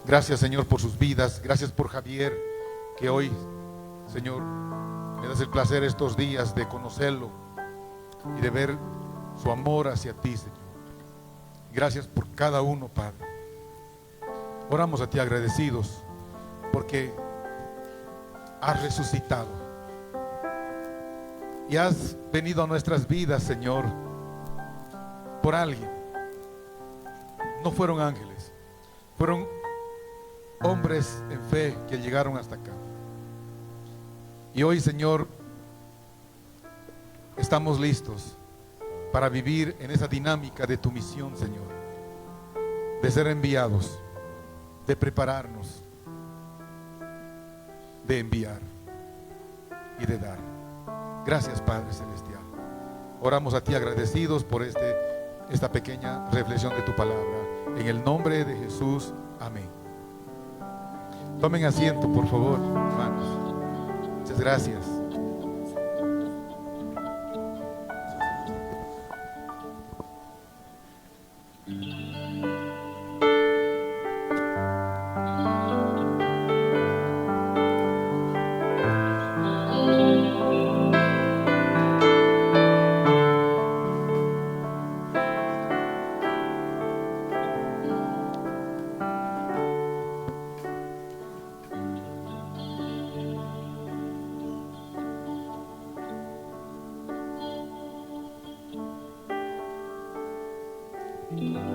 Speaker 2: Gracias, Señor, por sus vidas. Gracias por Javier, que hoy, Señor, me das el placer estos días de conocerlo y de ver su amor hacia ti, Señor. Gracias por cada uno, Padre. Oramos a ti agradecidos porque has resucitado y has venido a nuestras vidas, Señor, por alguien. No fueron ángeles, fueron hombres en fe que llegaron hasta acá. Y hoy, Señor, estamos listos para vivir en esa dinámica de tu misión, Señor, de ser enviados, de prepararnos, de enviar y de dar. Gracias, Padre Celestial. Oramos a ti agradecidos por esta pequeña reflexión de tu palabra. En el nombre de Jesús, amén. Tomen asiento, por favor, hermanos. Muchas gracias.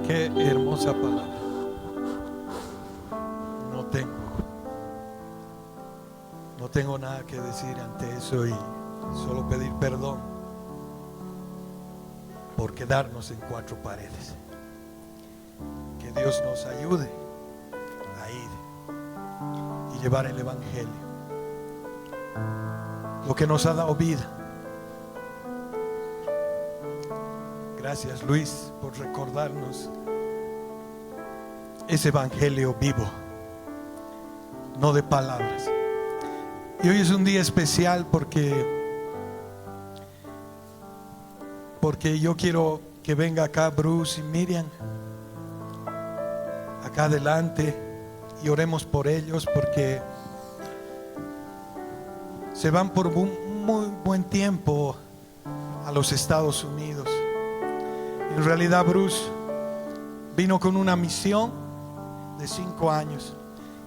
Speaker 3: Qué hermosa palabra. No tengo nada que decir ante eso y solo pedir perdón por quedarnos en cuatro paredes. Que Dios nos ayude a ir y llevar el Evangelio, lo que nos ha dado vida. Gracias, Luis, por recordarnos ese Evangelio vivo, no de palabras. Y hoy es un día especial porque yo quiero que venga acá Bruce y Miriam, acá adelante, y oremos por ellos, porque se van por un muy buen tiempo a los Estados Unidos. En realidad Bruce vino con una misión de 5 años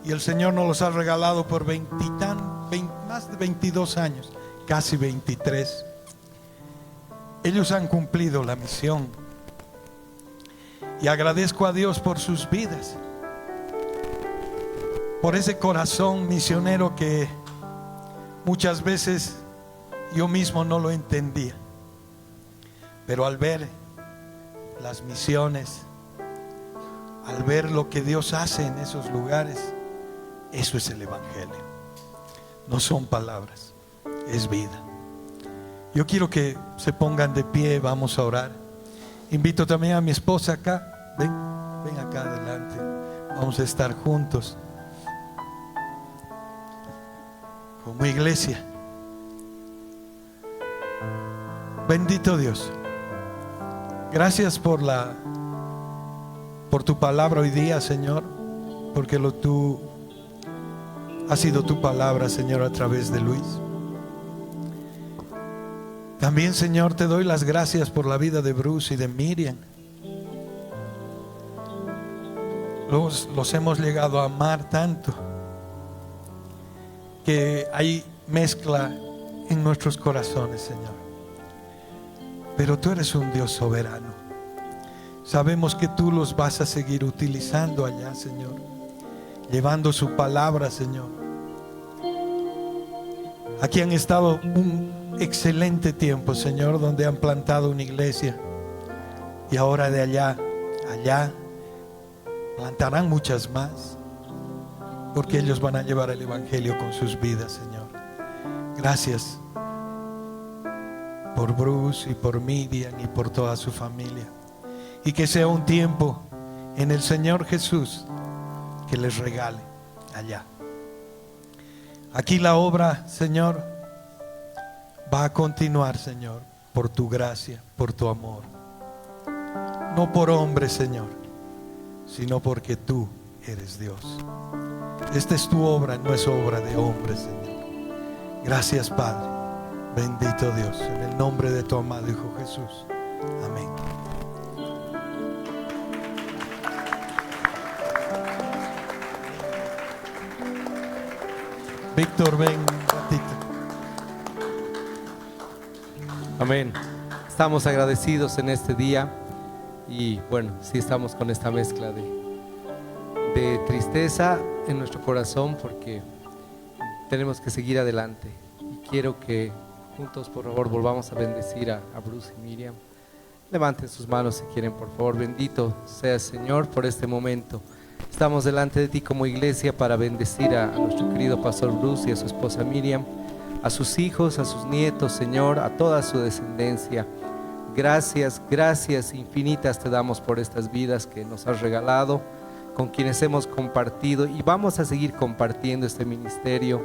Speaker 3: y el Señor nos los ha regalado por más de 22 años, casi 23. Ellos han cumplido la misión y agradezco a Dios por sus vidas, por ese corazón misionero que muchas veces yo mismo no lo entendía, pero al ver las misiones, al ver lo que Dios hace en esos lugares, eso es el Evangelio. No son palabras, es vida. Yo quiero que se pongan de pie, vamos a orar. Invito también a mi esposa acá. Ven acá adelante. Vamos a estar juntos como iglesia. Bendito Dios. Gracias por tu palabra hoy día, Señor, porque ha sido tu palabra, Señor, a través de Luis. También, Señor, te doy las gracias por la vida de Bruce y de Miriam. Los hemos llegado a amar tanto que hay mezcla en nuestros corazones, Señor. Pero tú eres un Dios soberano. Sabemos que tú los vas a seguir utilizando allá, Señor, llevando su palabra, Señor. Aquí han estado un excelente tiempo, Señor, donde han plantado una iglesia. Y ahora de allá plantarán muchas más, porque ellos van a llevar el Evangelio con sus vidas, Señor. Gracias por Bruce y por Miriam y por toda su familia. Y que sea un tiempo en el Señor Jesús que les regale allá. Aquí la obra, Señor, va a continuar, Señor, por tu gracia, por tu amor. No por hombre, Señor, sino porque tú eres Dios. Esta es tu obra, no es obra de hombre, Señor. Gracias, Padre. Bendito Dios, en el nombre de tu amado Hijo Jesús. Amén. Víctor, ven un ratito.
Speaker 4: Amén. Estamos agradecidos en este día y bueno, sí estamos con esta mezcla de tristeza en nuestro corazón porque tenemos que seguir adelante. Y quiero que juntos, por favor, volvamos a bendecir a Bruce y Miriam Levanten sus manos si quieren, por favor. Bendito sea Señor por este momento. Estamos delante de ti como iglesia para bendecir a nuestro querido pastor Bruce y a su esposa Miriam, a sus hijos, a sus nietos, Señor, a toda su descendencia. Gracias, gracias infinitas te damos por estas vidas que nos has regalado, con quienes hemos compartido y vamos a seguir compartiendo este ministerio,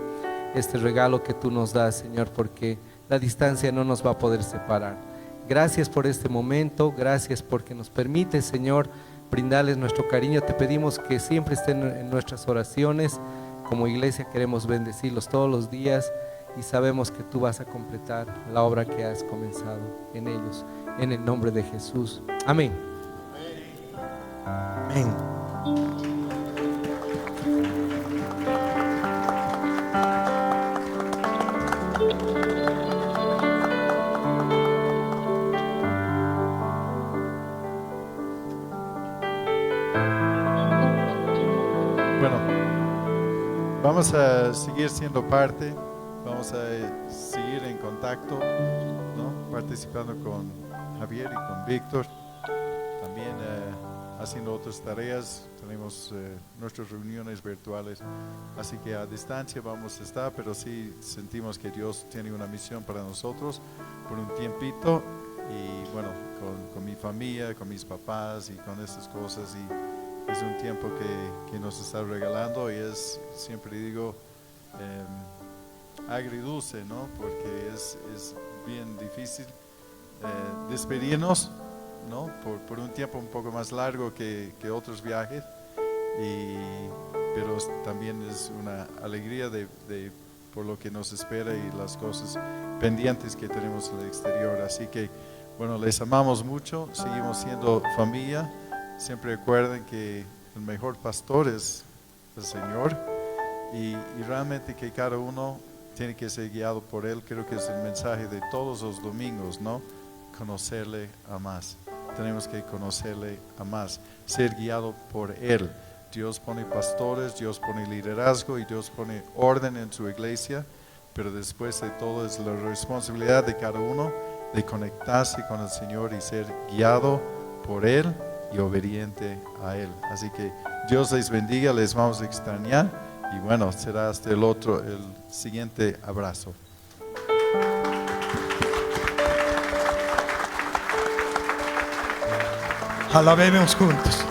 Speaker 4: este regalo que tú nos das, Señor, porque la distancia no nos va a poder separar. Gracias por este momento, gracias porque nos permite, Señor, brindarles nuestro cariño. Te pedimos que siempre estén en nuestras oraciones. Como iglesia queremos bendecirlos todos los días y sabemos que tú vas a completar la obra que has comenzado en ellos. En el nombre de Jesús. Amén.
Speaker 3: Amén.
Speaker 1: Bueno, vamos a seguir siendo parte, vamos a seguir en contacto, ¿no? Participando con Javier y con Víctor, también haciendo otras tareas. Tenemos nuestras reuniones virtuales, así que a distancia vamos a estar, pero sí sentimos que Dios tiene una misión para nosotros por un tiempito. Y bueno, con mi familia, con mis papás y con estas cosas, y es un tiempo que nos está regalando, y es, siempre digo, agridulce, ¿no? Porque es bien difícil despedirnos, ¿no? Por un tiempo un poco más largo que otros viajes, pero también es una alegría por lo que nos espera y las cosas pendientes que tenemos en el exterior. Así que bueno, les amamos mucho, seguimos siendo familia. Siempre recuerden que el mejor pastor es el Señor, y realmente que cada uno tiene que ser guiado por Él. Creo que es el mensaje de todos los domingos, ¿no? Conocerle a más. Tenemos que conocerle a más, ser guiado por Él. Dios pone pastores, Dios pone liderazgo y Dios pone orden en su iglesia, pero después de todo es la responsabilidad de cada uno de conectarse con el Señor y ser guiado por Él y obediente a Él. Así que Dios les bendiga, les vamos a extrañar, y bueno, será hasta el siguiente abrazo.
Speaker 3: Alabemos juntos.